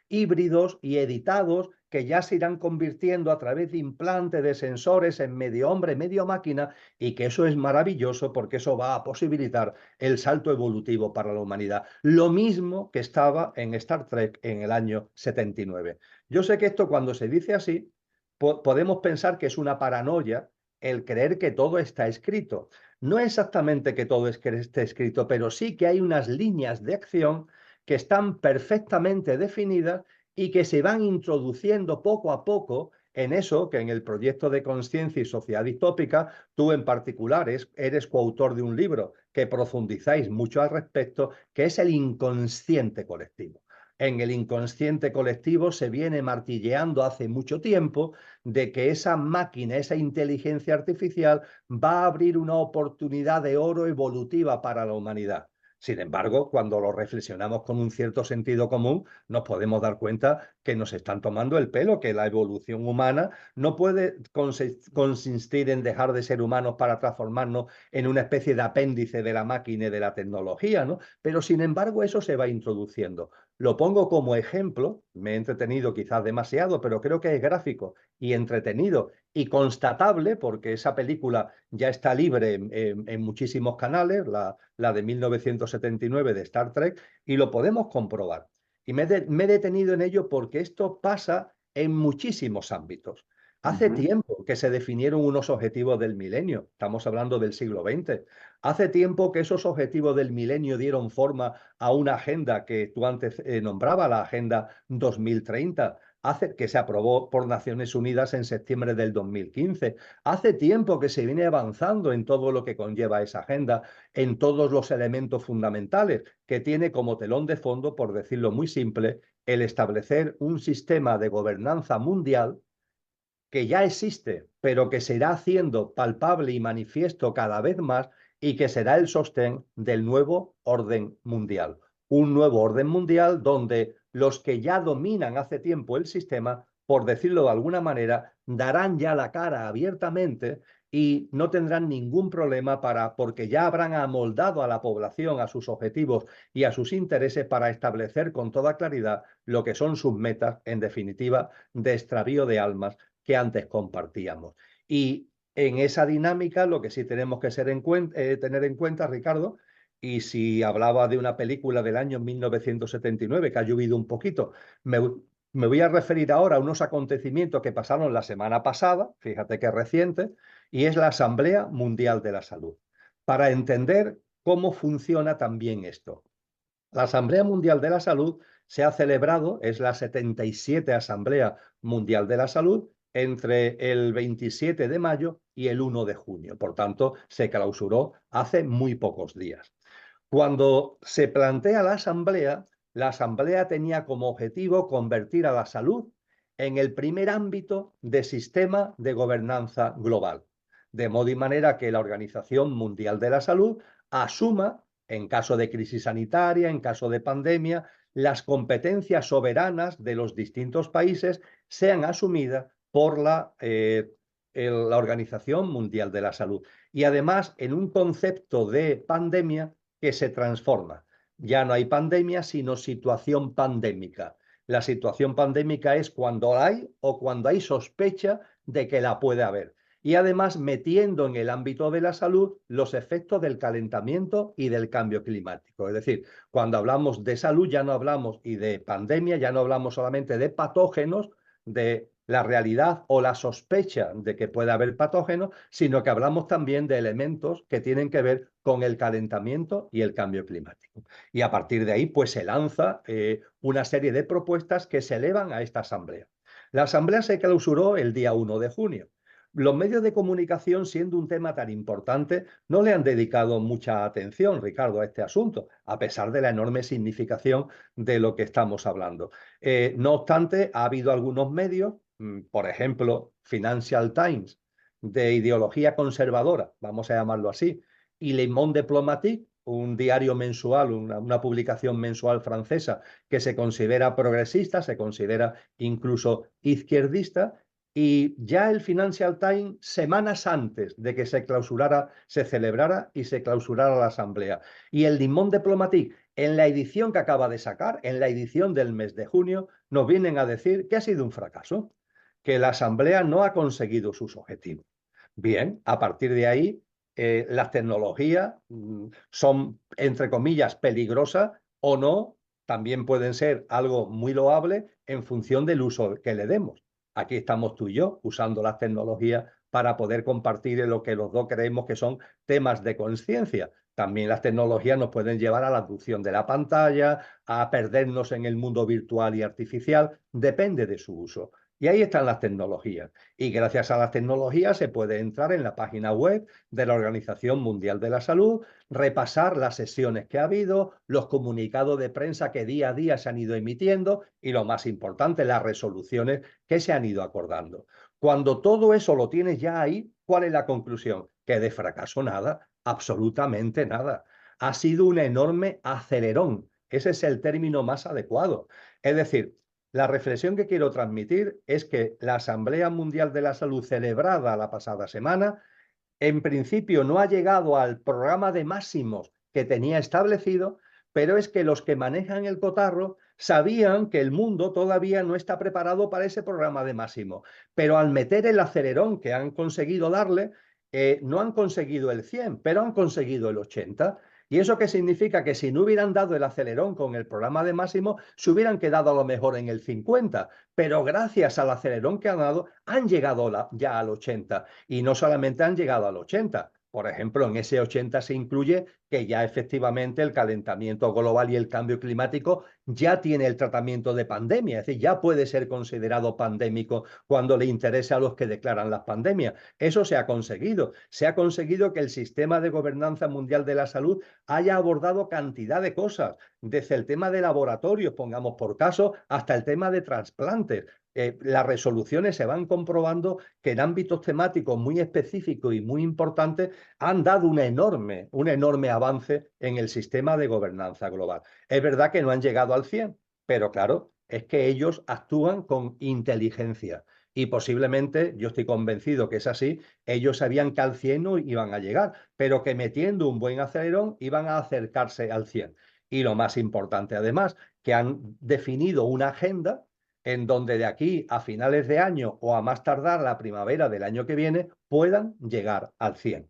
híbridos y editados que ya se irán convirtiendo a través de implantes, de sensores, en medio hombre, medio máquina, y que eso es maravilloso porque eso va a posibilitar el salto evolutivo para la humanidad. Lo mismo que estaba en Star Trek en el año 79. Yo sé que esto, cuando se dice así, podemos pensar que es una paranoia el creer que todo está escrito. No exactamente que todo esté escrito, pero sí que hay unas líneas de acción que están perfectamente definidas y que se van introduciendo poco a poco en eso que en el proyecto de conciencia y sociedad distópica, tú en particular eres coautor de un libro que profundizáis mucho al respecto, que es el inconsciente colectivo. En el inconsciente colectivo se viene martilleando hace mucho tiempo de que esa máquina, esa inteligencia artificial, va a abrir una oportunidad de oro evolutiva para la humanidad. Sin embargo, cuando lo reflexionamos con un cierto sentido común, nos podemos dar cuenta que nos están tomando el pelo, que la evolución humana no puede consistir en dejar de ser humanos para transformarnos en una especie de apéndice de la máquina y de la tecnología, ¿no? Pero sin embargo, eso se va introduciendo. Lo pongo como ejemplo, me he entretenido quizás demasiado, pero creo que es gráfico y entretenido y constatable, porque esa película ya está libre en muchísimos canales, la de 1979 de Star Trek, y lo podemos comprobar. Y me he detenido en ello porque esto pasa en muchísimos ámbitos. Hace tiempo que se definieron unos objetivos del milenio, estamos hablando del siglo XX. Hace tiempo que esos objetivos del milenio dieron forma a una agenda que tú antes nombrabas, la Agenda 2030, que se aprobó por Naciones Unidas en septiembre del 2015. Hace tiempo que se viene avanzando en todo lo que conlleva esa agenda, en todos los elementos fundamentales, que tiene como telón de fondo, por decirlo muy simple, el establecer un sistema de gobernanza mundial que ya existe, pero que se irá haciendo palpable y manifiesto cada vez más, y que será el sostén del nuevo orden mundial. Un nuevo orden mundial donde los que ya dominan hace tiempo el sistema, por decirlo de alguna manera, darán ya la cara abiertamente y no tendrán ningún problema porque ya habrán amoldado a la población a sus objetivos y a sus intereses para establecer con toda claridad lo que son sus metas, en definitiva, de extravío de almas que antes compartíamos. Y en esa dinámica lo que sí tenemos que tener en cuenta, Ricardo, y si hablaba de una película del año 1979, que ha llovido un poquito, me voy a referir ahora a unos acontecimientos que pasaron la semana pasada, fíjate que reciente, y es la Asamblea Mundial de la Salud, para entender cómo funciona también esto. La Asamblea Mundial de la Salud se ha celebrado, es la 77 Asamblea Mundial de la Salud, entre el 27 de mayo y el 1 de junio. Por tanto, se clausuró hace muy pocos días. Cuando se plantea la Asamblea tenía como objetivo convertir a la salud en el primer ámbito de sistema de gobernanza global, de modo y manera que la Organización Mundial de la Salud asuma, en caso de crisis sanitaria, en caso de pandemia, las competencias soberanas de los distintos países sean asumidas por la Organización Mundial de la Salud. Y además, en un concepto de pandemia que se transforma. Ya no hay pandemia, sino situación pandémica. La situación pandémica es cuando hay o cuando hay sospecha de que la puede haber. y además metiendo en el ámbito de la salud los efectos del calentamiento y del cambio climático. Es decir, cuando hablamos de salud ya no hablamos y de pandemia, ya no hablamos solamente de patógenos, de la realidad o la sospecha de que puede haber patógenos, sino que hablamos también de elementos que tienen que ver con el calentamiento y el cambio climático. Y a partir de ahí, pues se lanza una serie de propuestas que se elevan a esta asamblea. La asamblea se clausuró el día 1 de junio. Los medios de comunicación, siendo un tema tan importante, no le han dedicado mucha atención, Ricardo, a este asunto, a pesar de la enorme significación de lo que estamos hablando. No obstante, ha habido algunos medios, por ejemplo, Financial Times, de ideología conservadora, vamos a llamarlo así, y Le Monde Diplomatique, un diario mensual, una publicación mensual francesa que se considera progresista, se considera incluso izquierdista, y ya el Financial Times, semanas antes de que se clausurara, se celebrara y se clausurara la asamblea. Y el Le Monde Diplomatique, en la edición que acaba de sacar, en la edición del mes de junio, nos vienen a decir que ha sido un fracaso, que la asamblea no ha conseguido sus objetivos. Bien, a partir de ahí, las tecnologías son, entre comillas, peligrosas o no, también pueden ser algo muy loable en función del uso que le demos. Aquí estamos tú y yo usando las tecnologías para poder compartir lo que los dos creemos que son temas de conciencia. También las tecnologías nos pueden llevar a la abducción de la pantalla, a perdernos en el mundo virtual y artificial, depende de su uso. Y ahí están las tecnologías. Y gracias a las tecnologías se puede entrar en la página web de la Organización Mundial de la Salud, repasar las sesiones que ha habido, los comunicados de prensa que día a día se han ido emitiendo y, lo más importante, las resoluciones que se han ido acordando. Cuando todo eso lo tienes ya ahí, ¿cuál es la conclusión? Que de fracaso nada, absolutamente nada. Ha sido un enorme acelerón. Ese es el término más adecuado. Es decir, la reflexión que quiero transmitir es que la Asamblea Mundial de la Salud celebrada la pasada semana, en principio no ha llegado al programa de máximos que tenía establecido, pero es que los que manejan el cotarro sabían que el mundo todavía no está preparado para ese programa de máximo, pero al meter el acelerón que han conseguido darle, no han conseguido el 100, pero han conseguido el 80. ¿Y eso qué significa? Que si no hubieran dado el acelerón con el programa de máximo, se hubieran quedado a lo mejor en el 50, pero gracias al acelerón que han dado, han llegado ya al 80. Y no solamente han llegado al 80, por ejemplo, en ese 80 se incluye que ya efectivamente el calentamiento global y el cambio climático ya tiene el tratamiento de pandemia, es decir, ya puede ser considerado pandémico cuando le interesa a los que declaran las pandemias. Eso se ha conseguido. Se ha conseguido que el sistema de gobernanza mundial de la salud haya abordado cantidad de cosas, desde el tema de laboratorios, pongamos por caso, hasta el tema de trasplantes. Las resoluciones se van comprobando que en ámbitos temáticos muy específicos y muy importantes han dado un enorme avance en el sistema de gobernanza global. Es verdad que no han llegado al 100, pero claro, es que ellos actúan con inteligencia y posiblemente, yo estoy convencido que es así, ellos sabían que al 100 no iban a llegar, pero que metiendo un buen acelerón iban a acercarse al 100. Y lo más importante además, que han definido una agenda en donde de aquí a finales de año o a más tardar la primavera del año que viene puedan llegar al 100,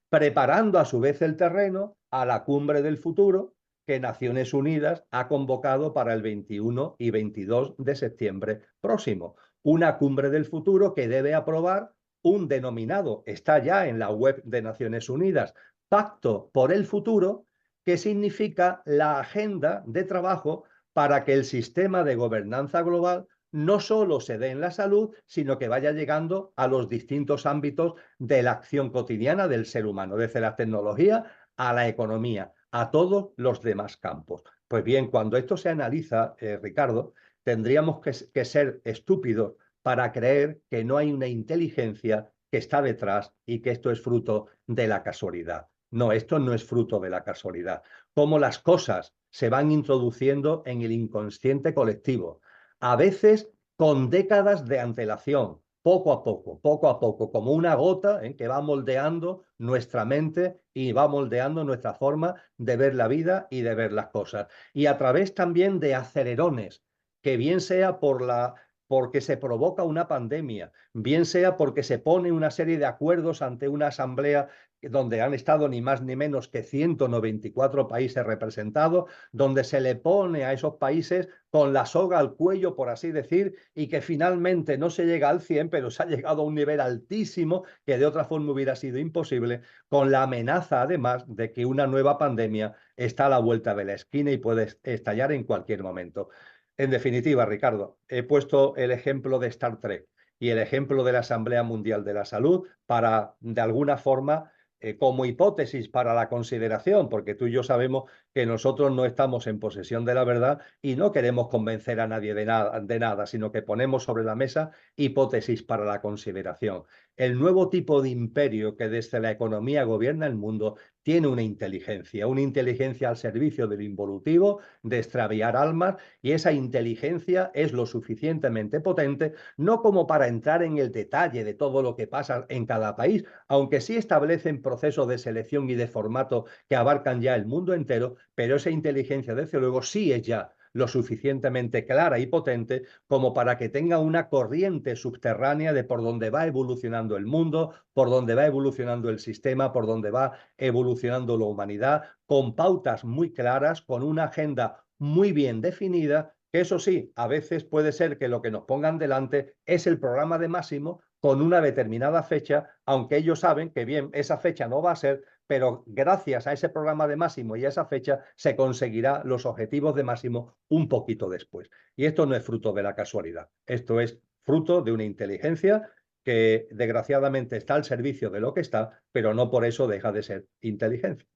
preparando a su vez el terreno a la cumbre del futuro que Naciones Unidas ha convocado para el 21 y 22 de septiembre próximo. Una cumbre del futuro que debe aprobar un denominado, está ya en la web de Naciones Unidas, Pacto por el Futuro, que significa la agenda de trabajo para que el sistema de gobernanza global no solo se dé en la salud, sino que vaya llegando a los distintos ámbitos de la acción cotidiana del ser humano, desde la tecnología a la economía, a todos los demás campos. Pues bien, cuando esto se analiza, Ricardo, tendríamos que ser estúpidos para creer que no hay una inteligencia que está detrás y que esto es fruto de la casualidad. No, esto no es fruto de la casualidad. Cómo las cosas se van introduciendo en el inconsciente colectivo, a veces con décadas de antelación, poco a poco, como una gota que va moldeando nuestra mente y va moldeando nuestra forma de ver la vida y de ver las cosas. Y a través también de acelerones, que bien sea por la porque se provoca una pandemia, bien sea porque se pone una serie de acuerdos ante una asamblea donde han estado ni más ni menos que 194 países representados, donde se le pone a esos países con la soga al cuello, por así decir, y que finalmente no se llega al 100, pero se ha llegado a un nivel altísimo que de otra forma hubiera sido imposible, con la amenaza además de que una nueva pandemia está a la vuelta de la esquina y puede estallar en cualquier momento. En definitiva, Ricardo, he puesto el ejemplo de Star Trek y el ejemplo de la Asamblea Mundial de la Salud para, de alguna forma, como hipótesis para la consideración, porque tú y yo sabemos que nosotros no estamos en posesión de la verdad y no queremos convencer a nadie de nada, sino que ponemos sobre la mesa hipótesis para la consideración. El nuevo tipo de imperio que desde la economía gobierna el mundo tiene una inteligencia al servicio del involutivo, de extraviar almas, y esa inteligencia es lo suficientemente potente, no como para entrar en el detalle de todo lo que pasa en cada país, aunque sí establecen procesos de selección y de formato que abarcan ya el mundo entero, pero esa inteligencia, desde luego, sí es ya lo suficientemente clara y potente como para que tenga una corriente subterránea de por dónde va evolucionando el mundo, por dónde va evolucionando el sistema, por dónde va evolucionando la humanidad, con pautas muy claras, con una agenda muy bien definida, que eso sí, a veces puede ser que lo que nos pongan delante es el programa de Máximo con una determinada fecha, aunque ellos saben que bien, esa fecha no va a ser, pero gracias a ese programa de Máximo y a esa fecha se conseguirá los objetivos de Máximo un poquito después. Y esto no es fruto de la casualidad, esto es fruto de una inteligencia que desgraciadamente está al servicio de lo que está, pero no por eso deja de ser inteligencia.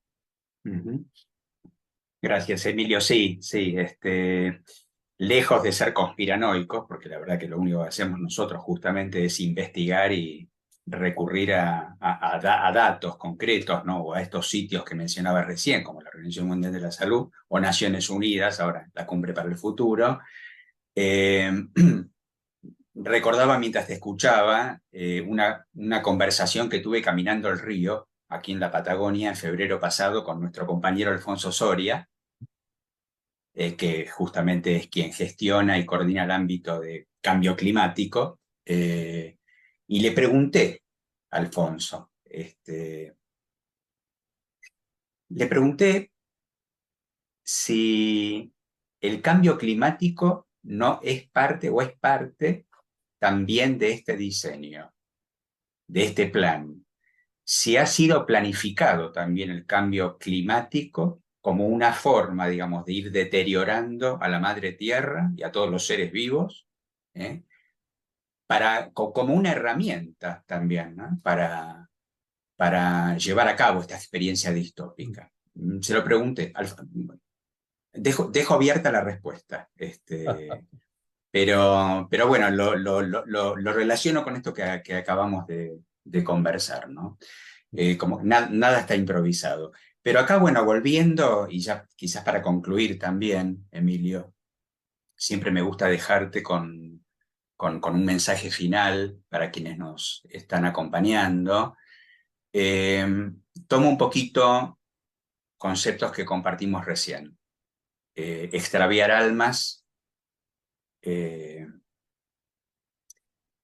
Ujú. Gracias, Emilio. Sí, sí, lejos de ser conspiranoicos, porque la verdad que lo único que hacemos nosotros justamente es investigar y recurrir a datos concretos, ¿no? O a estos sitios que mencionaba recién, como la Organización Mundial de la Salud o Naciones Unidas, ahora la Cumbre para el Futuro. Eh, Recordaba mientras te escuchaba una conversación que tuve caminando el río, aquí en la Patagonia, en febrero pasado, con nuestro compañero Alfonso Soria, que justamente es quien gestiona y coordina el ámbito de cambio climático, y le pregunté a Alfonso, le pregunté si el cambio climático no es parte o es parte también de este diseño, de este plan, si ha sido planificado también el cambio climático como una forma, digamos, de ir deteriorando a la madre tierra y a todos los seres vivos, ¿eh? Como una herramienta también, ¿no? Para llevar a cabo esta experiencia distópica. Se lo pregunté, dejo abierta la respuesta, pero bueno, lo relaciono con esto que acabamos de conversar, ¿no? Como nada está improvisado. Pero acá, bueno, volviendo, y ya quizás para concluir también, Emilio, siempre me gusta dejarte con un mensaje final para quienes nos están acompañando. Eh, Tomo un poquito conceptos que compartimos recién. Extraviar almas, eh,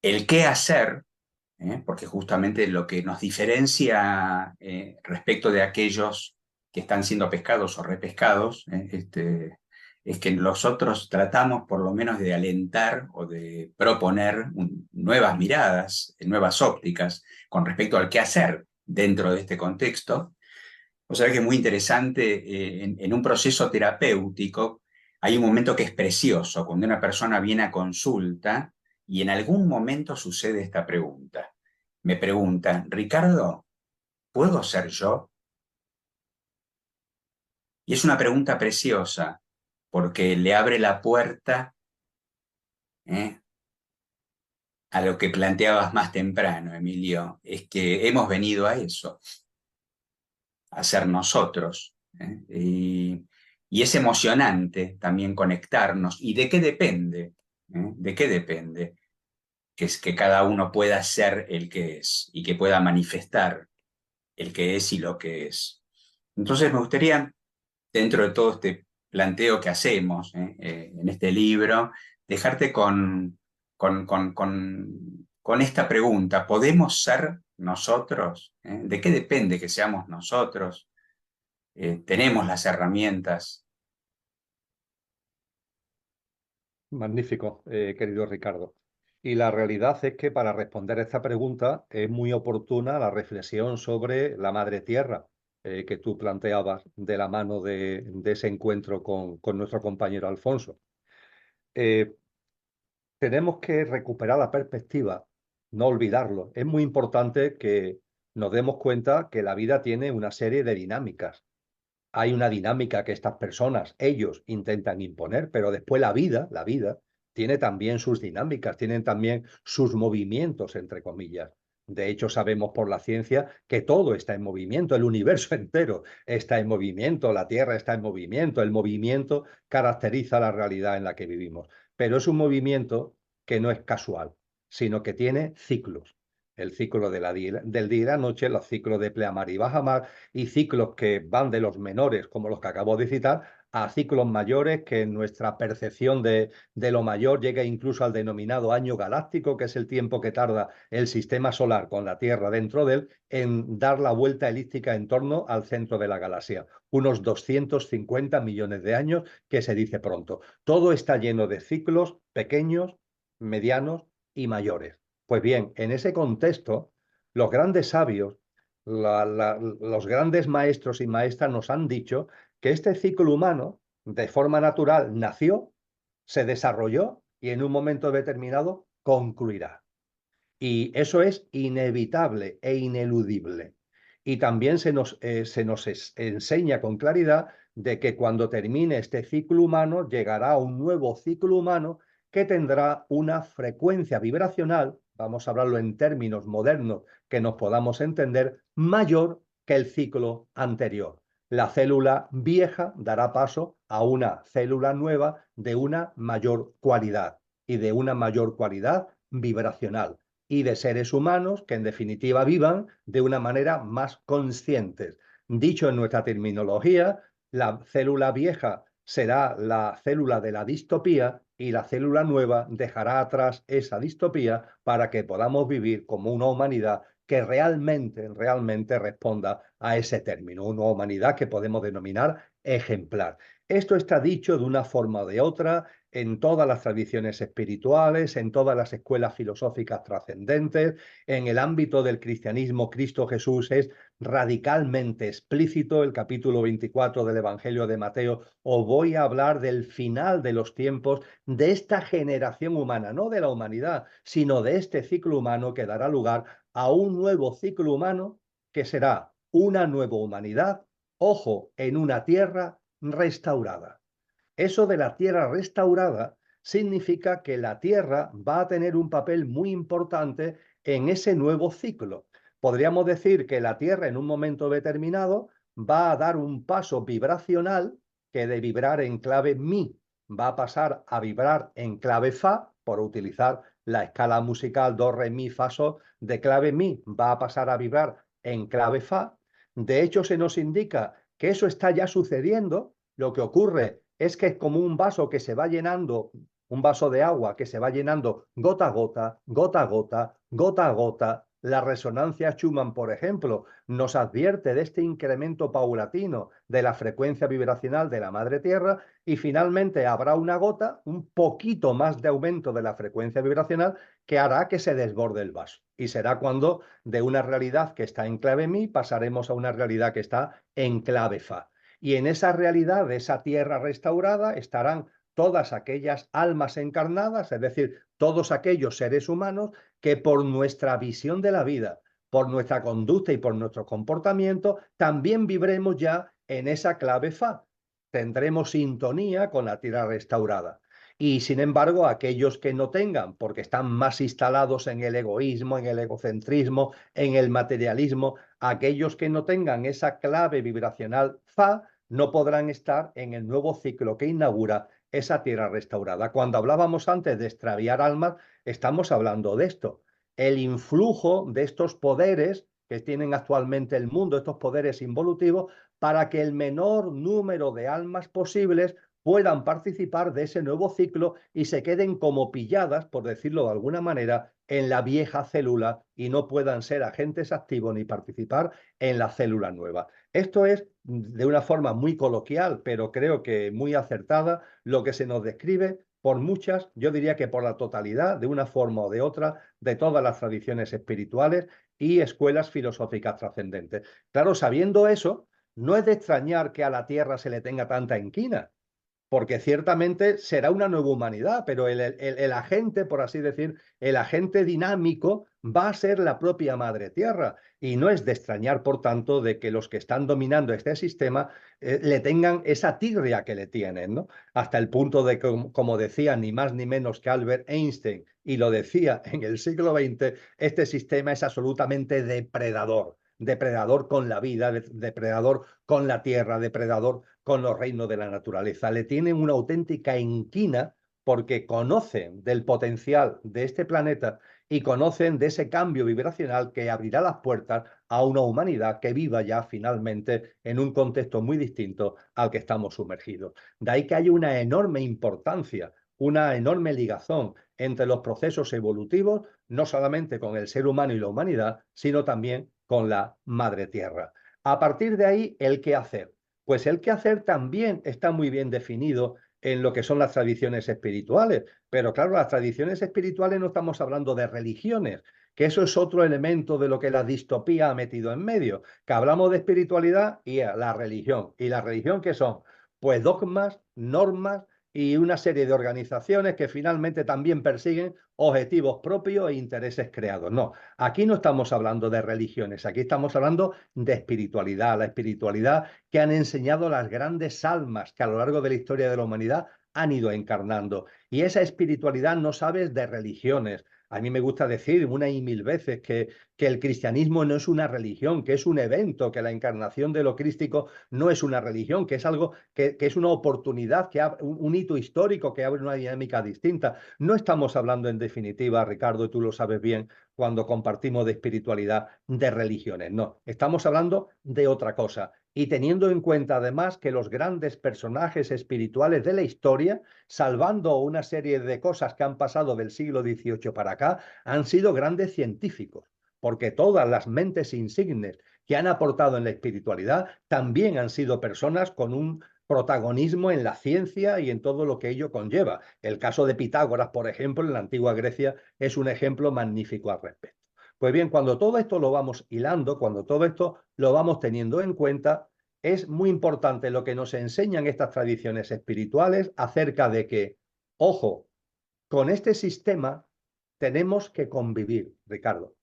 el qué hacer, porque justamente lo que nos diferencia respecto de aquellos que están siendo pescados o repescados, es que nosotros tratamos por lo menos de alentar o de proponer nuevas miradas, nuevas ópticas con respecto al qué hacer dentro de este contexto. O sea que es muy interesante, en un proceso terapéutico hay un momento que es precioso, cuando una persona viene a consulta y en algún momento sucede esta pregunta. Me pregunta, Ricardo, ¿puedo ser yo? Y es una pregunta preciosa porque le abre la puerta, ¿eh? A lo que planteabas más temprano, Emilio, es que hemos venido a eso, a ser nosotros, ¿eh? Y es emocionante también conectarnos. ¿Y de qué depende? ¿De qué depende? Que es que cada uno pueda ser el que es y que pueda manifestar el que es y lo que es. Entonces me gustaría, dentro de todo este planteo que hacemos en este libro, dejarte con esta pregunta. ¿Podemos ser nosotros? ¿De qué depende que seamos nosotros? ¿Tenemos las herramientas? Magnífico, querido Ricardo. Y la realidad es que para responder a esta pregunta es muy oportuna la reflexión sobre la Madre Tierra que tú planteabas de la mano de ese encuentro con nuestro compañero Alfonso. Eh, Tenemos que recuperar la perspectiva, no olvidarlo. Es muy importante que nos demos cuenta que la vida tiene una serie de dinámicas. Hay una dinámica que estas personas, ellos, intentan imponer, pero después la vida, tiene también sus dinámicas, tienen también sus movimientos, entre comillas. De hecho, sabemos por la ciencia que todo está en movimiento, el universo entero está en movimiento, la Tierra está en movimiento, el movimiento caracteriza la realidad en la que vivimos, pero es un movimiento que no es casual, sino que tiene ciclos. El ciclo de del día y la noche, los ciclos de pleamar y bajamar, y ciclos que van de los menores, como los que acabo de citar, a ciclos mayores que en nuestra percepción de lo mayor llega incluso al denominado año galáctico, que es el tiempo que tarda el sistema solar con la Tierra dentro de él en dar la vuelta elíptica en torno al centro de la galaxia. Unos 250 millones de años, que se dice pronto. Todo está lleno de ciclos pequeños, medianos y mayores. Pues bien, en ese contexto, los grandes sabios, los grandes maestros y maestras nos han dicho que este ciclo humano, de forma natural, nació, se desarrolló y en un momento determinado concluirá. Y eso es inevitable e ineludible. Y también se nos enseña con claridad de que cuando termine este ciclo humano, llegará un nuevo ciclo humano que tendrá una frecuencia vibracional, vamos a hablarlo en términos modernos que nos podamos entender, mayor que el ciclo anterior. La célula vieja dará paso a una célula nueva de una mayor cualidad y de una mayor cualidad vibracional y de seres humanos que en definitiva vivan de una manera más conscientes. Dicho en nuestra terminología, la célula vieja será la célula de la distopía y la célula nueva dejará atrás esa distopía para que podamos vivir como una humanidad que realmente responda a ese término, una humanidad que podemos denominar ejemplar. Esto está dicho de una forma o de otra en todas las tradiciones espirituales, en todas las escuelas filosóficas trascendentes, en el ámbito del cristianismo, Cristo Jesús es radicalmente explícito. El capítulo 24 del Evangelio de Mateo, os voy a hablar del final de los tiempos, de esta generación humana, no de la humanidad, sino de este ciclo humano que dará lugar a un nuevo ciclo humano que será una nueva humanidad, ojo, en una tierra restaurada. Eso de la tierra restaurada significa que la tierra va a tener un papel muy importante en ese nuevo ciclo. Podríamos decir que la tierra en un momento determinado va a dar un paso vibracional que de vibrar en clave mi va a pasar a vibrar en clave fa, por utilizar la escala musical do, re, mi, fa, sol, de clave mi va a pasar a vibrar en clave fa. De hecho, se nos indica que eso está ya sucediendo. Lo que ocurre es que es como un vaso que se va llenando, un vaso de agua que se va llenando gota a gota, gota a gota, gota a gota. La resonancia Schumann, por ejemplo, nos advierte de este incremento paulatino de la frecuencia vibracional de la madre tierra y finalmente habrá una gota, un poquito más de aumento de la frecuencia vibracional que hará que se desborde el vaso. Y será cuando de una realidad que está en clave mi pasaremos a una realidad que está en clave fa. Y en esa realidad de esa tierra restaurada estarán todas aquellas almas encarnadas, es decir, todos aquellos seres humanos que por nuestra visión de la vida, por nuestra conducta y por nuestro comportamiento, también vibremos ya en esa clave fa. Tendremos sintonía con la tierra restaurada. Y sin embargo, aquellos que no tengan, porque están más instalados en el egoísmo, en el egocentrismo, en el materialismo, aquellos que no tengan esa clave vibracional fa, no podrán estar en el nuevo ciclo que inaugura esa tierra restaurada. Cuando hablábamos antes de extraviar almas, estamos hablando de esto. El influjo de estos poderes que tienen actualmente el mundo, estos poderes involutivos, para que el menor número de almas posibles puedan participar de ese nuevo ciclo y se queden como pilladas, por decirlo de alguna manera, en la vieja célula y no puedan ser agentes activos ni participar en la célula nueva. Esto es, de una forma muy coloquial, pero creo que muy acertada, lo que se nos describe por muchas, yo diría que por la totalidad, de una forma o de otra, de todas las tradiciones espirituales y escuelas filosóficas trascendentes. Claro, sabiendo eso, no es de extrañar que a la Tierra se le tenga tanta inquina, porque ciertamente será una nueva humanidad, pero el agente, por así decir, el agente dinámico va a ser la propia Madre Tierra. Y no es de extrañar, por tanto, de que los que están dominando este sistema le tengan esa tirria que le tienen, ¿no? Hasta el punto de que, como decía ni más ni menos que Albert Einstein, y lo decía en el siglo XX, este sistema es absolutamente depredador. Depredador con la vida, depredador con la tierra, depredador con los reinos de la naturaleza. Le tienen una auténtica inquina porque conocen del potencial de este planeta y conocen de ese cambio vibracional que abrirá las puertas a una humanidad que viva ya finalmente en un contexto muy distinto al que estamos sumergidos. De ahí que hay una enorme importancia, una enorme ligazón entre los procesos evolutivos, no solamente con el ser humano y la humanidad, sino también con la madre tierra. A partir de ahí, el qué hacer. Pues el qué hacer también está muy bien definido en lo que son las tradiciones espirituales. Pero claro, las tradiciones espirituales no estamos hablando de religiones, que eso es otro elemento de lo que la distopía ha metido en medio, que hablamos de espiritualidad y la religión. ¿Y la religión qué son? Pues dogmas, normas y una serie de organizaciones que finalmente también persiguen objetivos propios e intereses creados. No, aquí no estamos hablando de religiones, aquí estamos hablando de espiritualidad, la espiritualidad que han enseñado las grandes almas que a lo largo de la historia de la humanidad han ido encarnando. Y esa espiritualidad no sabes de religiones. A mí me gusta decir una y mil veces que el cristianismo no es una religión, que es un evento, que la encarnación de lo crístico no es una religión, que es algo que es una oportunidad, que un hito histórico que abre una dinámica distinta. No estamos hablando en definitiva, Ricardo, y tú lo sabes bien, cuando compartimos de espiritualidad, de religiones. No, estamos hablando de otra cosa. Y teniendo en cuenta además que los grandes personajes espirituales de la historia, salvando una serie de cosas que han pasado del siglo XVIII para acá, han sido grandes científicos, porque todas las mentes insignes que han aportado en la espiritualidad también han sido personas con un protagonismo en la ciencia y en todo lo que ello conlleva. El caso de Pitágoras, por ejemplo, en la antigua Grecia, es un ejemplo magnífico al respecto. Pues bien, cuando todo esto lo vamos hilando, cuando todo esto lo vamos teniendo en cuenta, es muy importante lo que nos enseñan estas tradiciones espirituales acerca de que, ojo, con este sistema tenemos que convivir, Ricardo.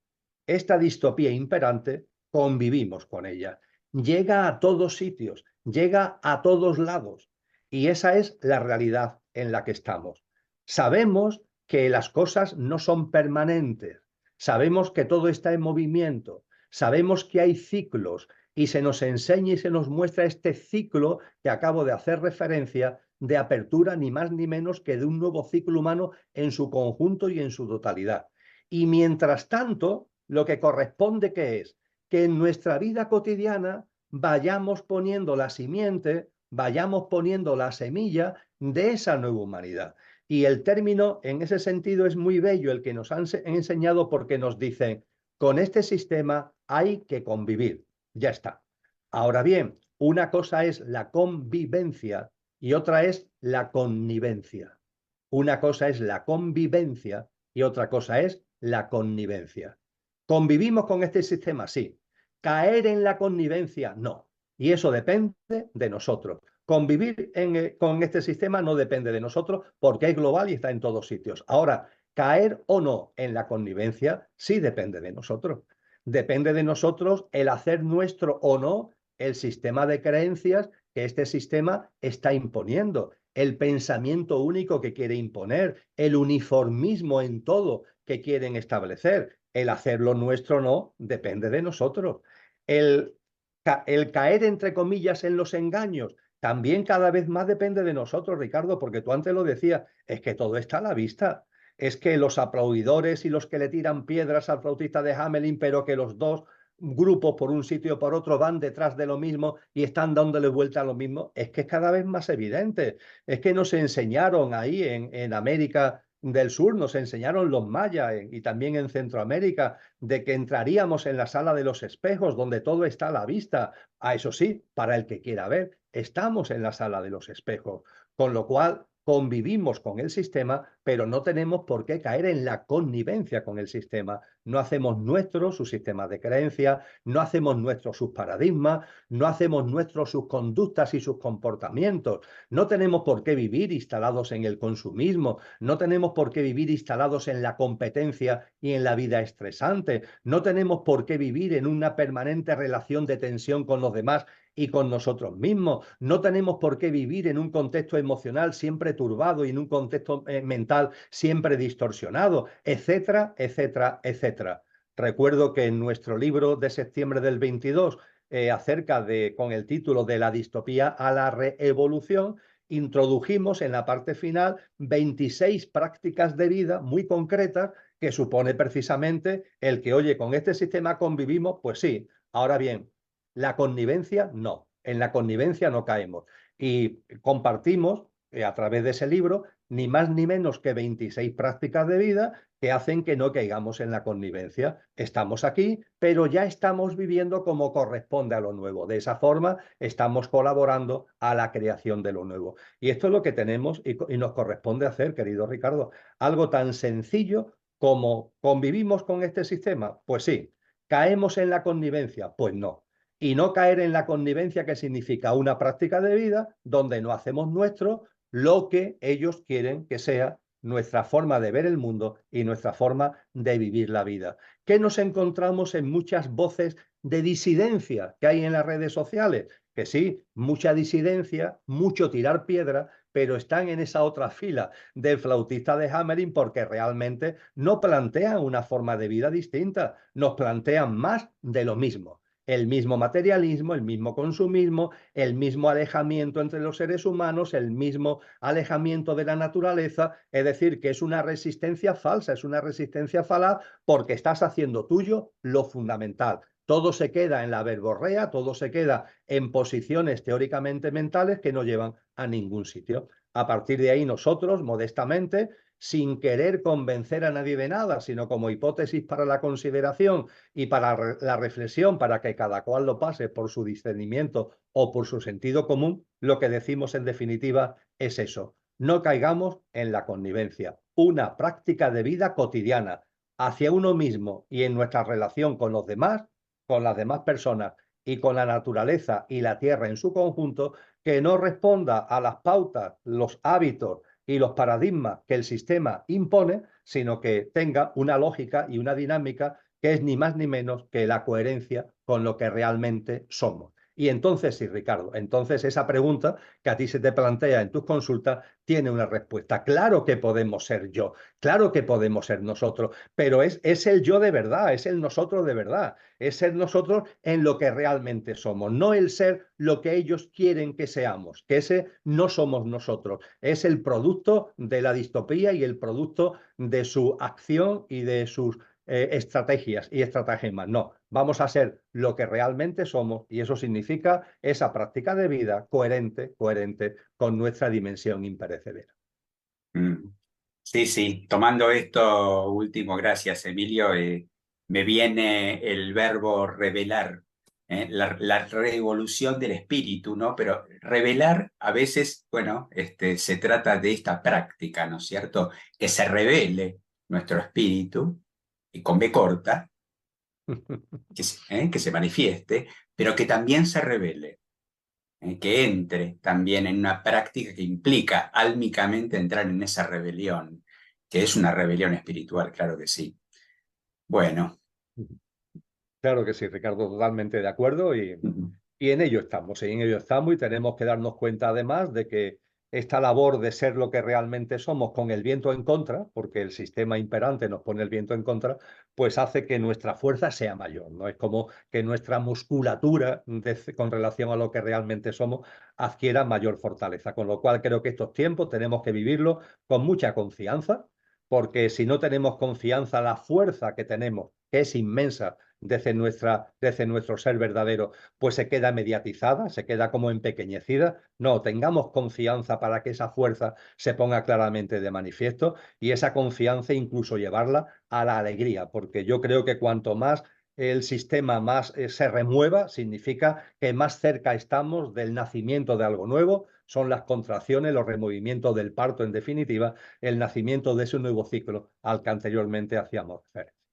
Esta distopía imperante, convivimos con ella. Llega a todos sitios, llega a todos lados. Y esa es la realidad en la que estamos. Sabemos que las cosas no son permanentes. Sabemos que todo está en movimiento. Sabemos que hay ciclos y se nos enseña y se nos muestra este ciclo que acabo de hacer referencia de apertura ni más ni menos que de un nuevo ciclo humano en su conjunto y en su totalidad. Y mientras tanto, lo que corresponde que es que en nuestra vida cotidiana vayamos poniendo la simiente, vayamos poniendo la semilla de esa nueva humanidad. Y el término en ese sentido es muy bello el que nos han enseñado porque nos dicen, con este sistema hay que convivir. Ya está. Ahora bien, una cosa es la convivencia y otra es la connivencia. Una cosa es la convivencia y otra cosa es la connivencia. ¿Convivimos con este sistema? Sí. ¿Caer en la connivencia? No. Y eso depende de nosotros. Convivir con este sistema no depende de nosotros porque es global y está en todos sitios. Ahora, caer o no en la connivencia sí depende de nosotros. Depende de nosotros el hacer nuestro o no el sistema de creencias que este sistema está imponiendo, el pensamiento único que quiere imponer, el uniformismo en todo que quieren establecer. El hacerlo nuestro no depende de nosotros. El, el caer, entre comillas, en los engaños también cada vez más depende de nosotros, Ricardo, porque tú antes lo decías, es que todo está a la vista. Es que los aplaudidores y los que le tiran piedras al flautista de Hamelin, pero que los dos grupos por un sitio o por otro van detrás de lo mismo y están dándole vuelta a lo mismo, es que es cada vez más evidente. Es que nos enseñaron ahí en América del Sur, nos enseñaron los mayas y también en Centroamérica, de que entraríamos en la sala de los espejos, donde todo está a la vista. Eso sí, para el que quiera ver, estamos en la sala de los espejos, con lo cual convivimos con el sistema, pero no tenemos por qué caer en la connivencia con el sistema. No hacemos nuestro su sistema de creencias, no hacemos nuestros sus paradigmas, no hacemos nuestros sus conductas y sus comportamientos. No tenemos por qué vivir instalados en el consumismo, no tenemos por qué vivir instalados en la competencia y en la vida estresante, no tenemos por qué vivir en una permanente relación de tensión con los demás y con nosotros mismos. No tenemos por qué vivir en un contexto emocional siempre turbado y en un contexto mental siempre distorsionado, etcétera, etcétera, etcétera. Recuerdo que en nuestro libro de septiembre del 22, con el título de La distopía a la reevolución, introdujimos en la parte final 26 prácticas de vida muy concretas que supone precisamente el que, oye, con este sistema convivimos, pues sí. Ahora bien, la connivencia no, en la connivencia no caemos. Y compartimos a través de ese libro ni más ni menos que 26 prácticas de vida que hacen que no caigamos en la connivencia. Estamos aquí, pero ya estamos viviendo como corresponde a lo nuevo. De esa forma, estamos colaborando a la creación de lo nuevo. Y esto es lo que tenemos y nos corresponde hacer, querido Ricardo. Algo tan sencillo como convivimos con este sistema. Pues sí. ¿Caemos en la connivencia? Pues no. Y no caer en la connivencia, que significa una práctica de vida donde no hacemos nuestro lo que ellos quieren que sea nuestra forma de ver el mundo y nuestra forma de vivir la vida. ¿Qué nos encontramos en muchas voces de disidencia que hay en las redes sociales? Que sí, mucha disidencia, mucho tirar piedra, pero están en esa otra fila del flautista de Hamelin porque realmente no plantean una forma de vida distinta, nos plantean más de lo mismo. El mismo materialismo, el mismo consumismo, el mismo alejamiento entre los seres humanos, el mismo alejamiento de la naturaleza, es decir, que es una resistencia falsa, es una resistencia falaz porque estás haciendo tuyo lo fundamental. Todo se queda en la verborrea, todo se queda en posiciones teóricamente mentales que no llevan a ningún sitio. A partir de ahí nosotros, modestamente, sin querer convencer a nadie de nada, sino como hipótesis para la consideración y para la reflexión, para que cada cual lo pase por su discernimiento o por su sentido común, lo que decimos en definitiva es eso. No caigamos en la connivencia, una práctica de vida cotidiana hacia uno mismo y en nuestra relación con los demás, con las demás personas y con la naturaleza y la tierra en su conjunto, que no responda a las pautas, los hábitos y los paradigmas que el sistema impone, sino que tenga una lógica y una dinámica que es ni más ni menos que la coherencia con lo que realmente somos. Y entonces, sí, Ricardo, entonces esa pregunta que a ti se te plantea en tus consultas tiene una respuesta. Claro que podemos ser yo, claro que podemos ser nosotros, pero es el yo de verdad, es el nosotros de verdad, es ser nosotros en lo que realmente somos, no el ser lo que ellos quieren que seamos, que ese no somos nosotros, es el producto de la distopía y el producto de su acción y de sus estrategias y estratagemas. No, vamos a ser lo que realmente somos y eso significa esa práctica de vida coherente con nuestra dimensión imperecedera. Mm. Sí, sí, tomando esto último, gracias, Emilio, me viene el verbo revelar, la revolución del espíritu, ¿no? Pero revelar a veces, bueno, se trata de esta práctica, ¿no es cierto? Que se revele nuestro espíritu, y con B corta, que se manifieste, pero que también se revele, que entre también en una práctica que implica álmicamente entrar en esa rebelión, que es una rebelión espiritual, claro que sí. Bueno, Claro que sí, Ricardo, totalmente de acuerdo y en ello estamos y tenemos que darnos cuenta además de que esta labor de ser lo que realmente somos con el viento en contra, porque el sistema imperante nos pone el viento en contra, pues hace que nuestra fuerza sea mayor, ¿no? Es como que nuestra musculatura con relación a lo que realmente somos adquiera mayor fortaleza, con lo cual creo que estos tiempos tenemos que vivirlos con mucha confianza, porque si no tenemos confianza, la fuerza que tenemos que es inmensa desde nuestro ser verdadero, pues se queda mediatizada, se queda como empequeñecida. No, tengamos confianza para que esa fuerza se ponga claramente de manifiesto y esa confianza incluso llevarla a la alegría, porque yo creo que cuanto más el sistema más se remueva, significa que más cerca estamos del nacimiento de algo nuevo, son las contracciones, los removimientos del parto, en definitiva, el nacimiento de ese nuevo ciclo al que anteriormente hacíamos referencia.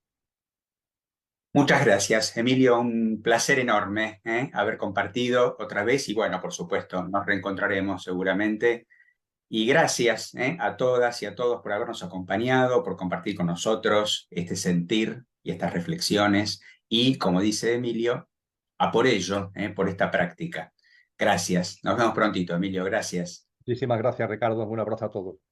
Muchas gracias, Emilio. Un placer enorme, haber compartido otra vez y bueno, por supuesto, nos reencontraremos seguramente. Y gracias, a todas y a todos por habernos acompañado, por compartir con nosotros este sentir y estas reflexiones. Y como dice Emilio, a por ello, por esta práctica. Gracias. Nos vemos prontito, Emilio. Gracias. Muchísimas gracias, Ricardo. Un abrazo a todos.